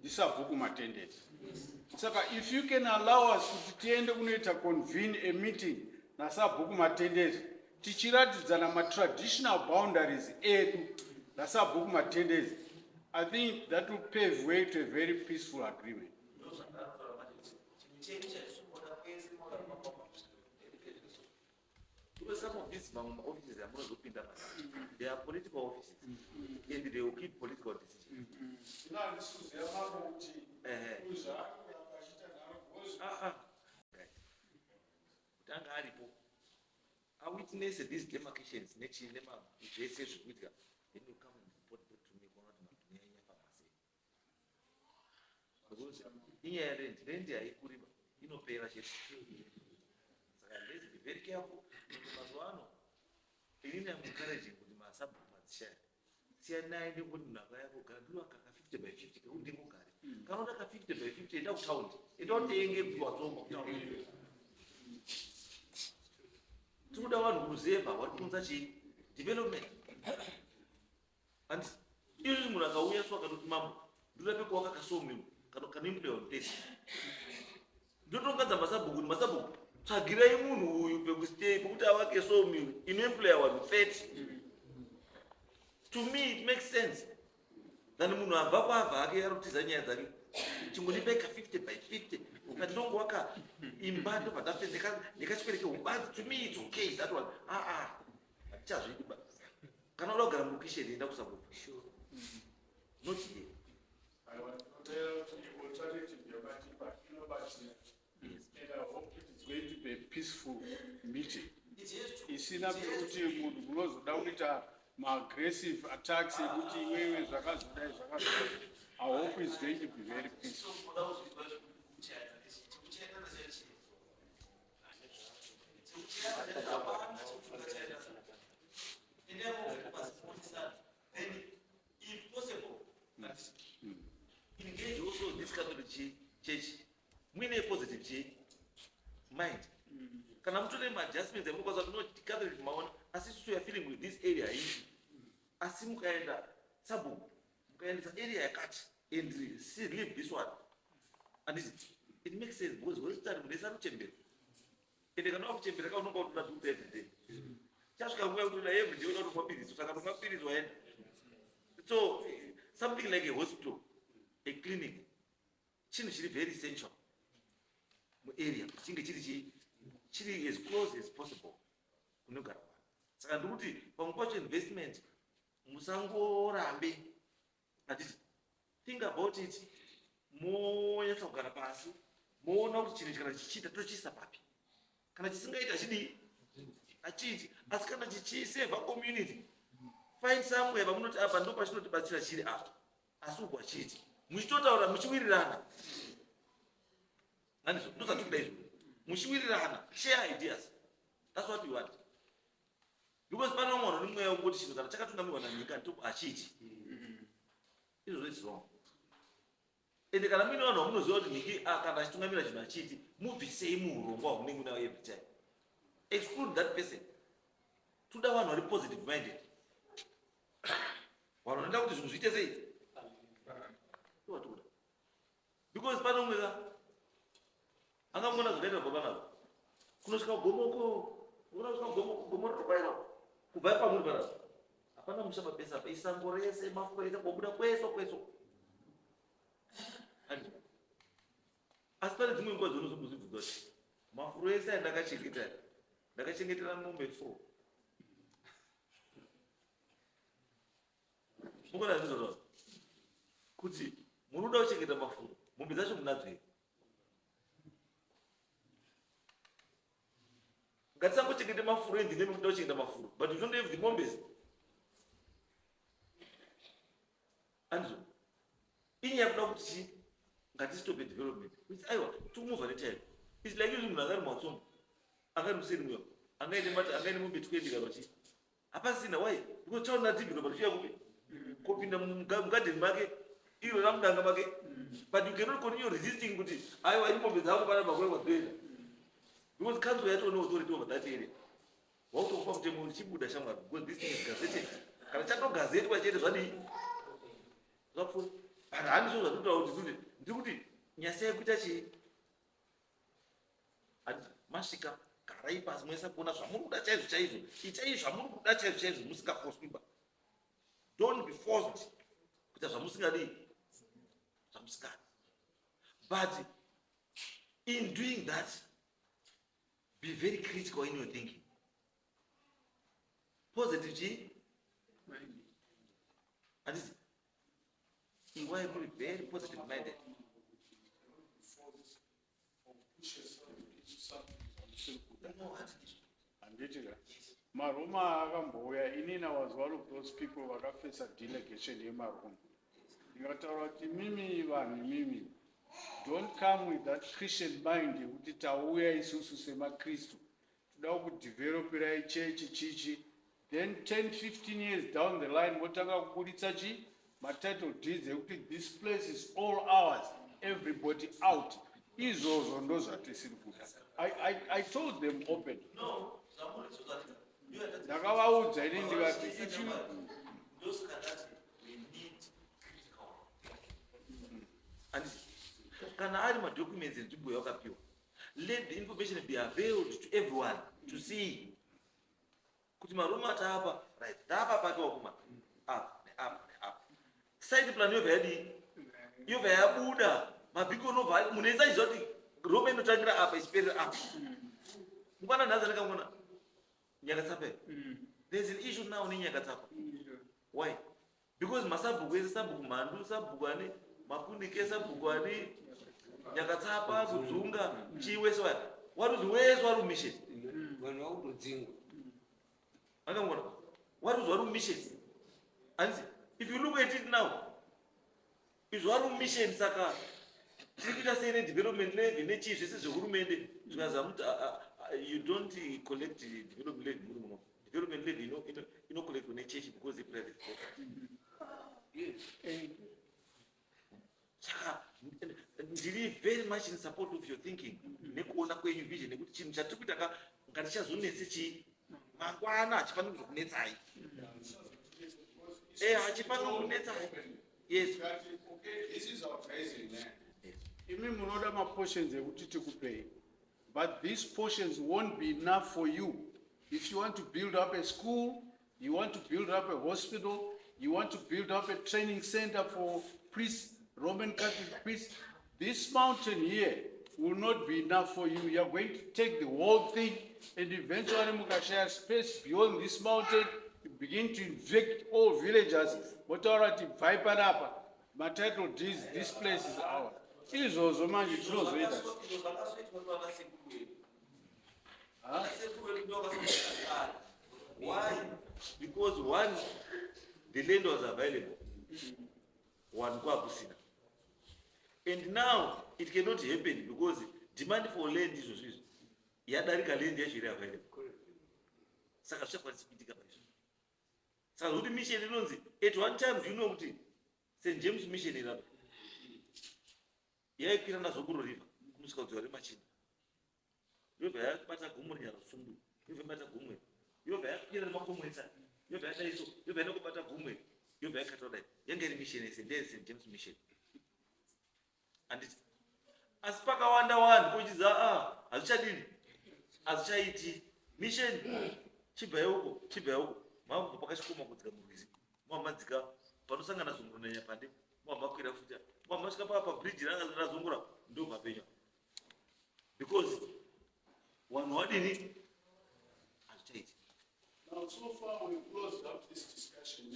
ndisabhuku matendezi. Saka if you can allow us kuti tiende kunoita convene a meeting nasabhuku matendezi tichiratidzana ma-traditional boundaries edu nasabhuku matendezi, I think that will pave way to a very peaceful agreement. Because some of these offices are not they are political offices and they will keep political decisions. I witness these demarcations next year. Then you come and report back to me. Because rent haikuriba inopera chete. Saka let's be very careful. Mazuano inini am encouraging kuti masabu madzishaya siyanai nekuti munhu akauya kugara ndinoakaka 50 by 50 kuti ndingogare kana unaka 50 by 50 enda kutaundi enda utenge kuti watsonga kutaundi. Tinoda vanhu kuzeva vari kuunza chii development. And iri munhu akauya so akati mambo ndinoda pekuwaka kasomiwa kana implewa mutesi ndotongadza masabhuku tsvagirai munhu uyu pekustay pekuti avake somiwa inoemploya vanhu 30. To me it makes sense than munhu abva kwabva ake arikutiza nyaya dzake chingondibeka 50 by 50 ukati ndongowaka imba ndobva tafe ndikachipereke ubazi to me it's okay that one hatichazvidiba kana uda kugara mukisheni enda kusabhuku not here. It's going to be a peaceful meeting. Isina kuti munhu munozoda kuita ma-aggressive attacks ekuti iwewe zvakazodai zvakazodai. I hope it's going to be very peaceful. If possible, engage also in this Catholic church. Mwine a positive mind. Kana mutore ma-adjustments emunokwaza kuti Catholic maona asi susu you're feeling with this area iyi. Asi mukaenda sabhuku, mukaendesa area yakati and leave this one. And it makes sense because when you start munesa kuchembera. Ende kana wakuchembera ka unonga kuti unadu every day. Chasvika nguva yekuti every day unoda kumapirizi, saka mapirizi waenda. So something like a hospital, a clinic, chinhu chiri very essential area chinge chiri as close as possible kunogara vanhu. Saka ndikuti pamupacho investment musangorambe atiti think about it, monyatsa kugara pasi moona kuti chinhu kana chichiita tochiisa papi, kana chisingaita chidii achiti, asi kana chichisevha community find somewhere pamunoti apa ndo pachinotibatsira chiri apa, asi uku achiti muchitotaura muchiwirirana. And those are two days. Mushiwirirana, share ideas. That's what we want. Because pano mono nimwe yongoti chino kana chakatungamirwa na nyika ndipo achiti. It's wrong. Ende kana mino ano munoziva kuti niki kana chitungamira chino achiti mubvisei muurongwa hunenge nawo every time. Exclude that person. Toda vanhu vari positive minded. Vanhu vanoda kuti zvinhu zviite sei? Toda. Because pano mwega angamona zvinoita baba navo kunosvika gomoko gomo rotobaira kubva pamuri pana hapana musha mapesa apa isango rese mafuro ese kubuda kweso asi pane dzimwe nguva dzonozombozvibvunza kuti mafuro ese ndakachengetera mombe 4 mukona ndizvo kuti munoda kuchengeta mafuro mombe dzacho munadzo here. Ngatisangochengete mafuro endine munoda kuchengeta mafuro, but you don't have the mombes. Anzo inyaya kuda kuti ngatistop development kuti aiwa tumove at a time. It's like using munhu akari mumatsombo akari museri mweyo angaine mombe 20 kana chi hapasina. Why? Because taona TV ndo pachiya kupi kopinda mugarden make iro ramudanga make, but you cannot continue resisting kuti aiwa ini mombe dzangu pana makore kwatoenda. Because council has no authority over that area. What to form them will chibuda shamba because this thing is gazetted. Kana chato gazette kwa chete zvadi. Zvapo. Kana hani zvo zvatotaura kuti ndikuti nyasa yekuita chi masvika garai pasi mwesa kuona zvamuri kuda chaizvo itai zvamuri kuda chaizvo musingafoswi ba. Don't be forced kuita zvamusingadi zvamusingadi. But in doing that, be very critical in your thinking. Positive G. And this is why be very positive minded. Maroma akambouya inini was one of those people vakafesa delegation yemaroma. Ndikataura kuti mimi vanhu mimi don't come with that Christian mind kuti tauya isusu semakristu toda kudeveloperai chechi chichi, then 10-15 years down the line motanga kubuditsa chi matitle deeds ekuti this place is all ours, everybody out. Izvozvo ndo zvatisiri kuda. I told them open. Ndakavaudza ini ndikati if you and kana ari madocuments enzvimbo yawakapiwa, let the information be availed to everyone to see kuti maroma taapa right taapa pakiwa kuma apa neapa site plan yobva yadii yobva yabuda mabhiki unobva munoisa kuti roma inotangira apa ichiperera apa mukwana nhasi ndakamona nyakatsapa there's an issue now nenyakatsapa. Why? Because masabhuku ese sabhuku mhandu sabhuku ane mapunike sabhuku ane nyakatsapa kudzunga chii wese waya waruzi wese wari mission vanhu vakutodzingwa akamona waruzi wari mission. And if you look at it now izvo wari mission saka tiri kuita sei nedevelopment levy nechii zvese zvehurumende zvikaza kuti you don't collect development levy muri muno. Development levy inocollectwa nechechi because iprivate saka ndiri very much in support of your thinking nekuona kwenyu vision nekuti chinhu chatiri kuita ngatichazonese chii mangwana hachifaniri kuzokunetsai hachifaniri kunetsai. Yes. This is our grazing land. Imi munoda ma-portions ekuti tikupei, but these portions won't be enough for you. If you want to build up a school, you want to build up a hospital, you want to build up a training center for priests, Roman Catholic priests, this mountain here will not be enough for you. You are going to take the whole thing and eventually mukashare space beyond this mountain, you begin to evict all villagers, but already Viparapa, my title deeds, this place is ours. Izvozvo manje tinozoita. Why? Because one, the land was available. One kwakusina. And now it cannot happen because demand for land is also yadarika land yacho iri available. Saka zvichakwanisa kuitika paizvo. Saka kuti mission inonzi at one time do you know kuti St. James mission irapa yaikwira naZogoro river kunosvika kudziva remachina yobva yabata gumwe renyarusumbu yobva yabata gumwe yobva yakwira nemakomwesa yobva yadaiso yobva yaenda kubata gumwe yobva yakati kudai yanga iri mission yese ndeye St. James mission. Anditi asi pakawanda vanhu pochiza hazvichadini hazvichaiti mission chibva uko mabva pakashikoma kudzika murwizi mamadzika panosangana zunguro nanyapande mamakwira futa mamasvika pabridge razungura ndo mapenya because vanhu vadini hazvichaiti. Now, so far we closed up this discussion.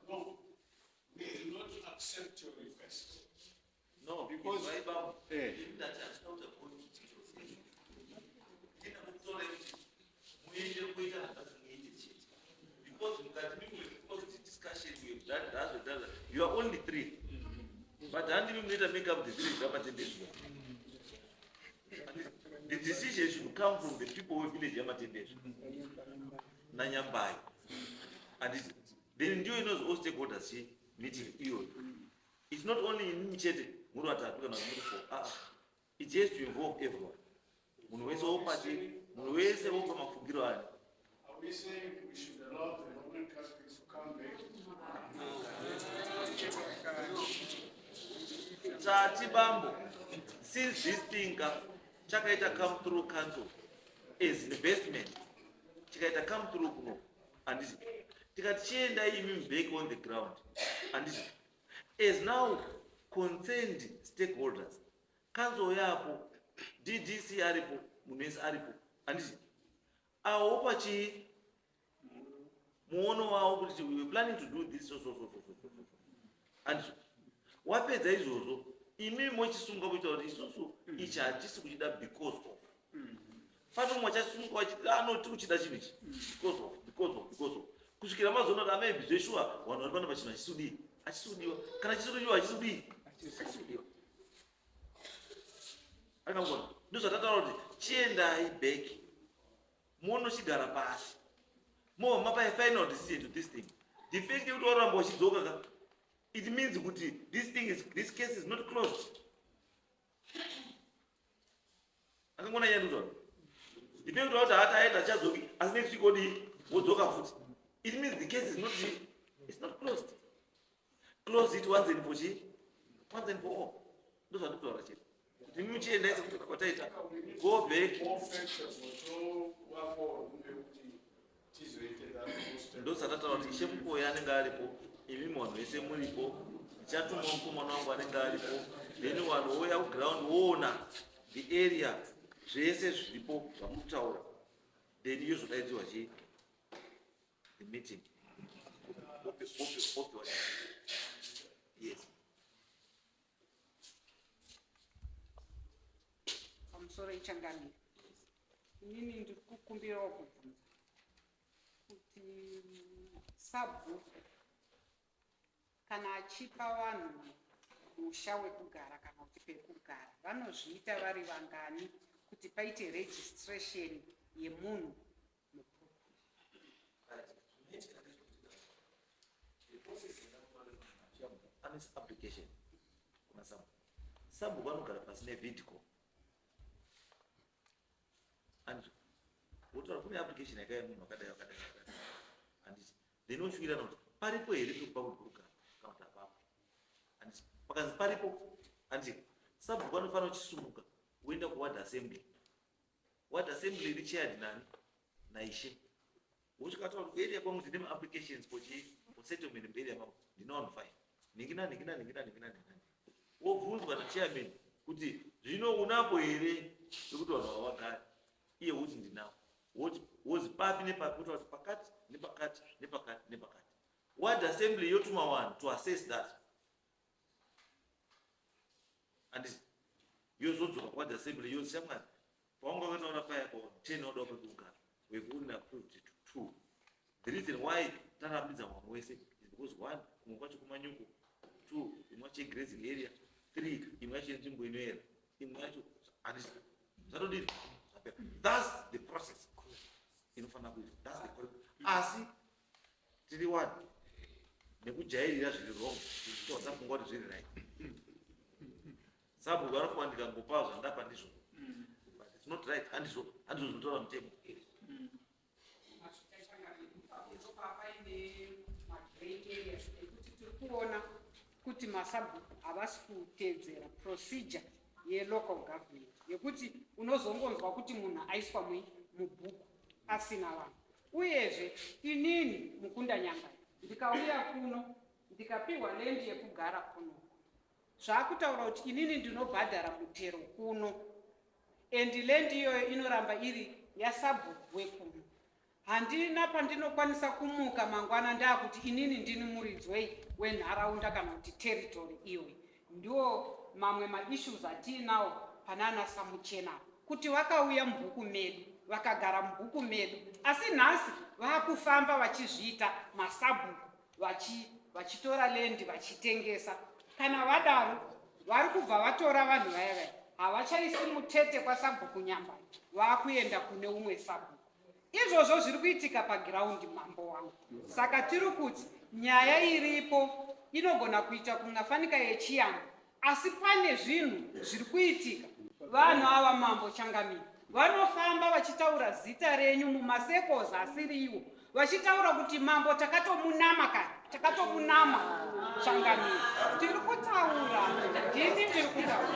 No, we do not accept your request. No, Because- you are only three, but until you need to make up the three, the decision should come from the people who village Yamatendeshu, Nanyambai, and then you know all stakeholders meeting you. It's not only in Michete, Murata, it has to involve everyone. Munwese opati, munwese opa mafungiro ani. Are we saying we should allow the Roman Catholics to come back? Tati Bambo, since this thing chakaita come through council as investment, chakaita come through Kuno, and this tikachienda imi back on the ground, and this as now concerned stakeholders, council yapo, DDC aripo, munesi aripo, and this awopa chi muono wao kuti we were planning to do this so and wapedza izvozvo imi mochisunga kuita kuti isusu ichi hatisi kuchida because of pano mwachasunga wachiti anoti uchida chinhu ichi because of kusvikira mazoona kuti amaybe zveshuwa vanhu vari pano pachinhu hachisudiwa kana chisudiwa hachisudiwa akangona ndozvatataura kuti chiendai back monochigara pasi mapa final decision to this thing. The fact that waramba uchidzoka it means kuti this case is not closed. Akangona yanduzwa. The fact that hata aenda chazoki as next week odi wodzoka futi. It means the case is not closed. Close it once and for all. Those are the two right. The new chain is go back. Ndosatataura kuti ishe mukoya anenge aripo imi vanhu vese muripo, ndichatuma mukomana wangu anenge aripo, then vanhu vouya kuground voona the area zvese zviripo zvamutaura, then yozodaidzirwa chii the meeting. Yes. Pamusoro ichangamira, inini ndiri kukumbirawo kubvunza kuti sabhuku kana achipa vanhu musha wekugara kana kuti pekugara vanozviita vari vangani kuti paite registration yemunhu mubhuku? Application kuna sabhuku vanogara pasi nevidco and wotaura kune application yakaya munhu wakadai handiti then oshuirana kuti paripo here pekupa kubhuruka kana kuti apapo handiti pakanzi paripo handiti sabhuku vanofanira kuchisumuka woenda kuward assembly. Ward assembly iri chaired nani naishe wosvikataura kuti area kwangu ndine maapplications for settlement muarea mangu ndina 15 ningina wobvunzwa nachairman kuti zvino unapo here zvekuti vanhu vava vagare, iye uti ndinawo, wozi papi nepapi, kuti vati pakati nepakati nepakati nepakati. Ward assembly yotuma vanhu to assess that, and yozodzoka kuward assembly yozi shamwari paunga wetaura paya kwa 10 oda pekugara wekuuna kuti 2. The reason why tarambidza mwangu wese is because 1 kumwe kwacho kumanyuko, 2 imwe yacho grazing area, 3 imwe yacho nzvimbo inoera, imwe yacho zvatodini. That's the process inofanira kuitwa, that's the process. Asi tiri wani nekujairira zviri wrong tozafungwa kuti zviri right. Sabhuku vanofanira ndikangopa zvandapa ndizvo, but it's not right. Handizvo zvinotaura mutemo. Kuona kuti masabhuku havasi kuteedzera procedure yelocal government yekuti unozongonzwa kuti munhu aiswa mubhuku asina vanhu. Uyezve inini Mukunda Nyangai ndikauya kuno ndikapiwa lendi yekugara kuno, zvakutaura kuti inini ndinobhadhara mutero kuno, endi lendi iyoyo inoramba iri yasabhuku wekuno. Handina pandinokwanisa kumuka mangwana ndakuti inini ndini muridzwei wenharaunda kana kuti territory iwe. Ndiwo mamwe maissues atinawo panana Samuchena, kuti vakauya mubhuku medu vakagara mubhuku medu, asi nhasi vakufamba vachizviita masabhuku, vachitora lendi vachitengesa. Kana vadaro vari kubva vatora vanhu vaya vaya, havachaisi mutete kwasabhuku Nyamba, vakuenda kune umwe sabhuku. Izvozvo zviri kuitika pagiraundi mambo wangu. Saka tiri kuti nyaya iripo inogona kuita kungafanika yechiyanga, asi pane zvinhu zviri kuitika. Vanhu ava mambo Changamire vanofamba vachitaura zita renyu mumasekozi asiriwo, vachitaura kuti mambo takatomunama kare, takatomunama Changamire. Tiri kutaura, ndini tiri kutaura.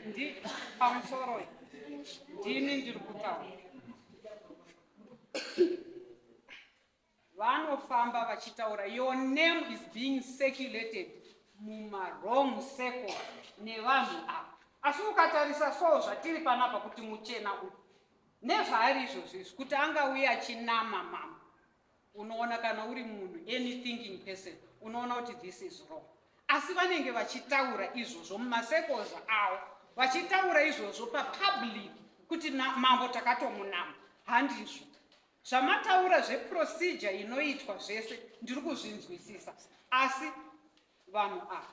Ndi pamusoro ndini ndiri kutaura. Vanofamba vachitaura your name is being circulated muma-wrong circle nevanhu ava. Asi ukatarisa so zvatiri panapa kuti Muchena uyu nezvaari izvozvizvi kuti angauya achinama mama, unoona kana uri munhu any thinking person unoona kuti this is wrong. Asi vanenge vachitaura izvozvo mumasekozi avo, vachitaura izvozvo papublic kuti mambo takatomunama. Handizvo zvamataura zveprocedure inoitwa zvese ndiri kuzvinzwisisa, asi vanhu ava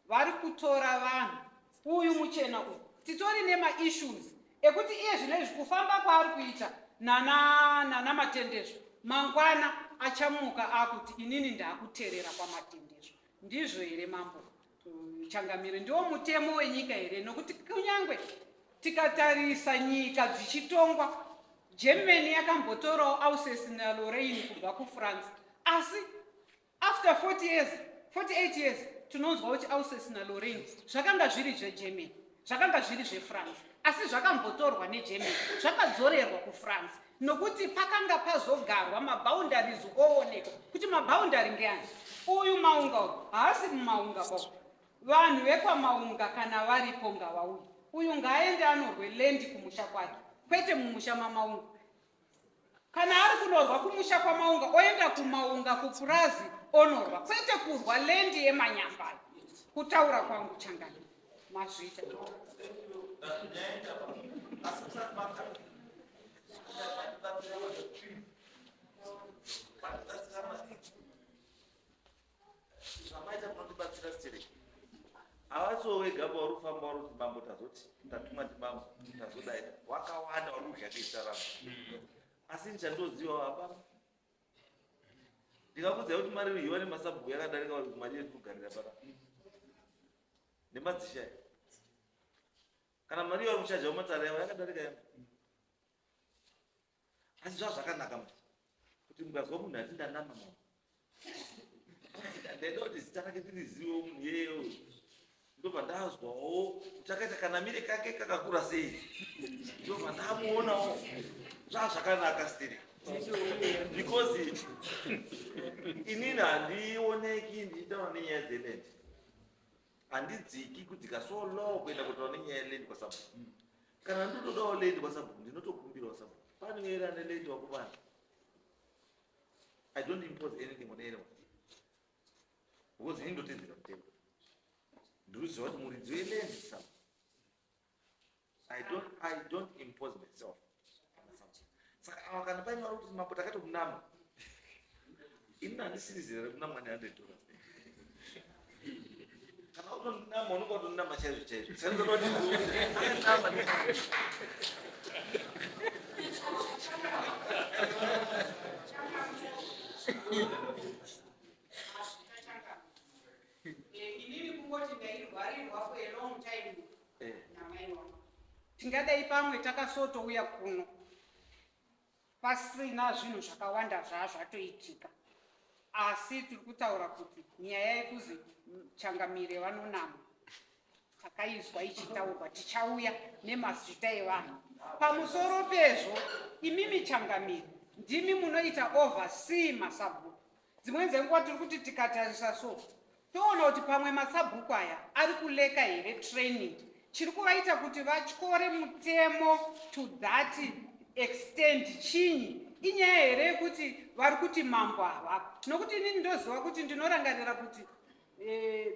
vari kutora vanhu. Uyu Muchena uyu titori nemaissues ekuti iye zvinezvi kufamba kwaari kuita nana matendezvo, mangwana achamuka akuti inini ndaakuteerera kwamatendezvo. Ndizvo here mambo Changamire? Ndiwo mutemo wenyika here? Nokuti kunyangwe tikatarisa nyika dzichitongwa, Germany yakambotorawo Alsace naLorraine kubva kuFrance, asi after 48 years tinonzwa kuti Alsace naLorraine zvakanga zviri zveGermany, zvakanga zviri zveFrance. asi zvakambotorwa negermany zvakadzorerwa kufrance nokuti pakanga pazogarwa maboundaries oonekwa kuti maboundary ngeani. Uyu maunga uyu haasi mumaunga bavo, vanhu vekwamaunga kana varipo ngavauyu, uyu ngaaende anorwe lendi kumusha kwake, kwete mumusha mamaunga. Kana ari kunorwa kumusha kwamaunga oenda kumaunga kupurazi onorwa, kwete kurwa lendi yemanyambani. Kutaura kwangu Changani mazvita zvamaita munotibatsira sitereki havasowegaba vari kufamba vari kuti mambo tazoti tatumwa ndimambo tazodaita wakawanda vari kudya keisarama asi ndichandoziva hapa ndingakudzai kuti mari rihiwa nemasabhuku yakadarika mari yedu kugarira para nemadzisha kana mari vari kuchaja mumatara yavo yakadarika yavo asi zvazvakanaka kuti mukazwa munhu ati ndanama mama ndaida kuti zita rake tirizivo munhu iyeyo ndobva ndazwawo kuti akaita kanamire kake kakakura sei ndobva ndamuonawo zvazvakanaka stiri because inini handioneki ndichitaura nenyaya dzeland handidziki kudzika so low kuenda kutaura nenyaya yeland kwasabhuku kana ndotodawo land kwasabhuku ndinotokumbirawo sabhuku panoera neland wakuvana I don't impose anything on anyone because inini ndotedzera mutemo ndikuziva kuti muridzi weland sabhuku I don't impose myself. Saka awa kana paine vari kuti mambo takatomunama ini handisirizira rekunamwa ne$100 kana utonama unonga utonama chaizvo chaizvo sanizoti akanama inini kungoti ndairwarirwa for a long time namai wangu. Tingadai pamwe takasotouya kuno pasina zvinhu zvakawanda zvazvatoitika, asi tiri kutaura kuti nyaya yekuzi Changamire vanonama takaizwa ichitaurwa, tichauya nemazita evanhu. Pamusoro pezvo imimi Changamire ndimi munoita oversee masabhuku. Dzimwe dzenguva tiri kuti tikatarisa so toona kuti pamwe masabhuku aya ari kuleka here training chiri kuvaita kuti vatyore mutemo to that extend chinyi. Inyaya here yekuti vari kuti mambo havako, nokuti inini ndoziva kuti ndinorangarira kuti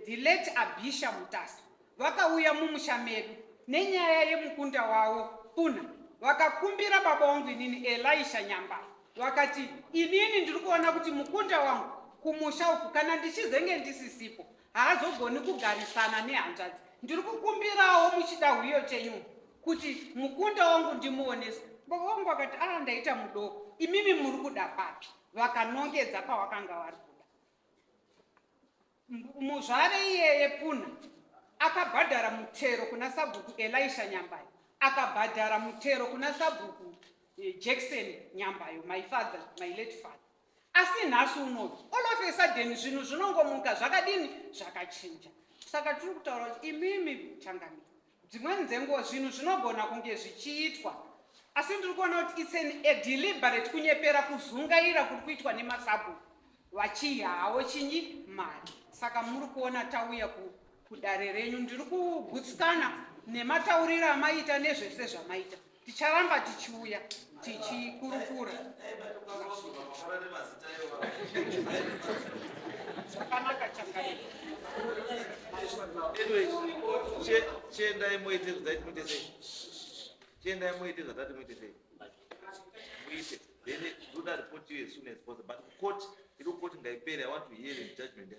the late Abisha Mutasa vakauya mumusha medu nenyaya yemukunda wavo Puna, vakakumbira baba wangu inini Elisha Nyambari, vakati inini ndiri kuona kuti mukunda wangu kumusha uku kana ndichizenge ndisisipo haazogoni kugarisana nehanzvadzi. Ndiri kukumbirawo muchida huyo chenyu kuti mukunda wangu ndimuonese. Baba wangu vakati ndaita mudoko, imimi muri kuda papi? Vakanongedza pavakanga vari kuda. Muzvare iyeye Puna akabhadhara mutero kuna sabhuku Elisha Nyambayo, akabhadhara mutero kuna sabhuku Jackson Nyambayo, my father, my late father. Asi nhasi unowu all of a sudden zvinhu zvinongomuka zvakadini zvakachinja. Saka tiri kutaura kuti imimi Changamire dzimweni dzenguva zvinhu zvinogona kunge zvichiitwa, asi ndiri kuona kuti it's a deliberate kunyepera kuzungaira kuri kuitwa nemasabhuku vachihawo chinyi mari. Saka muri kuona tauya kudare renyu ndiri kugutsikana nematauriro amaita nezvese zvamaita. Ticharamba tichiuya tichikurukura. Zvakanaka Changamire. Anyway, chiendai muite zvadati muite sei? Chiendai muite zvadati muite sei? Muite. Then do that report to you as soon as possible. But court, it will court ngaipere. I want to hear the judgment.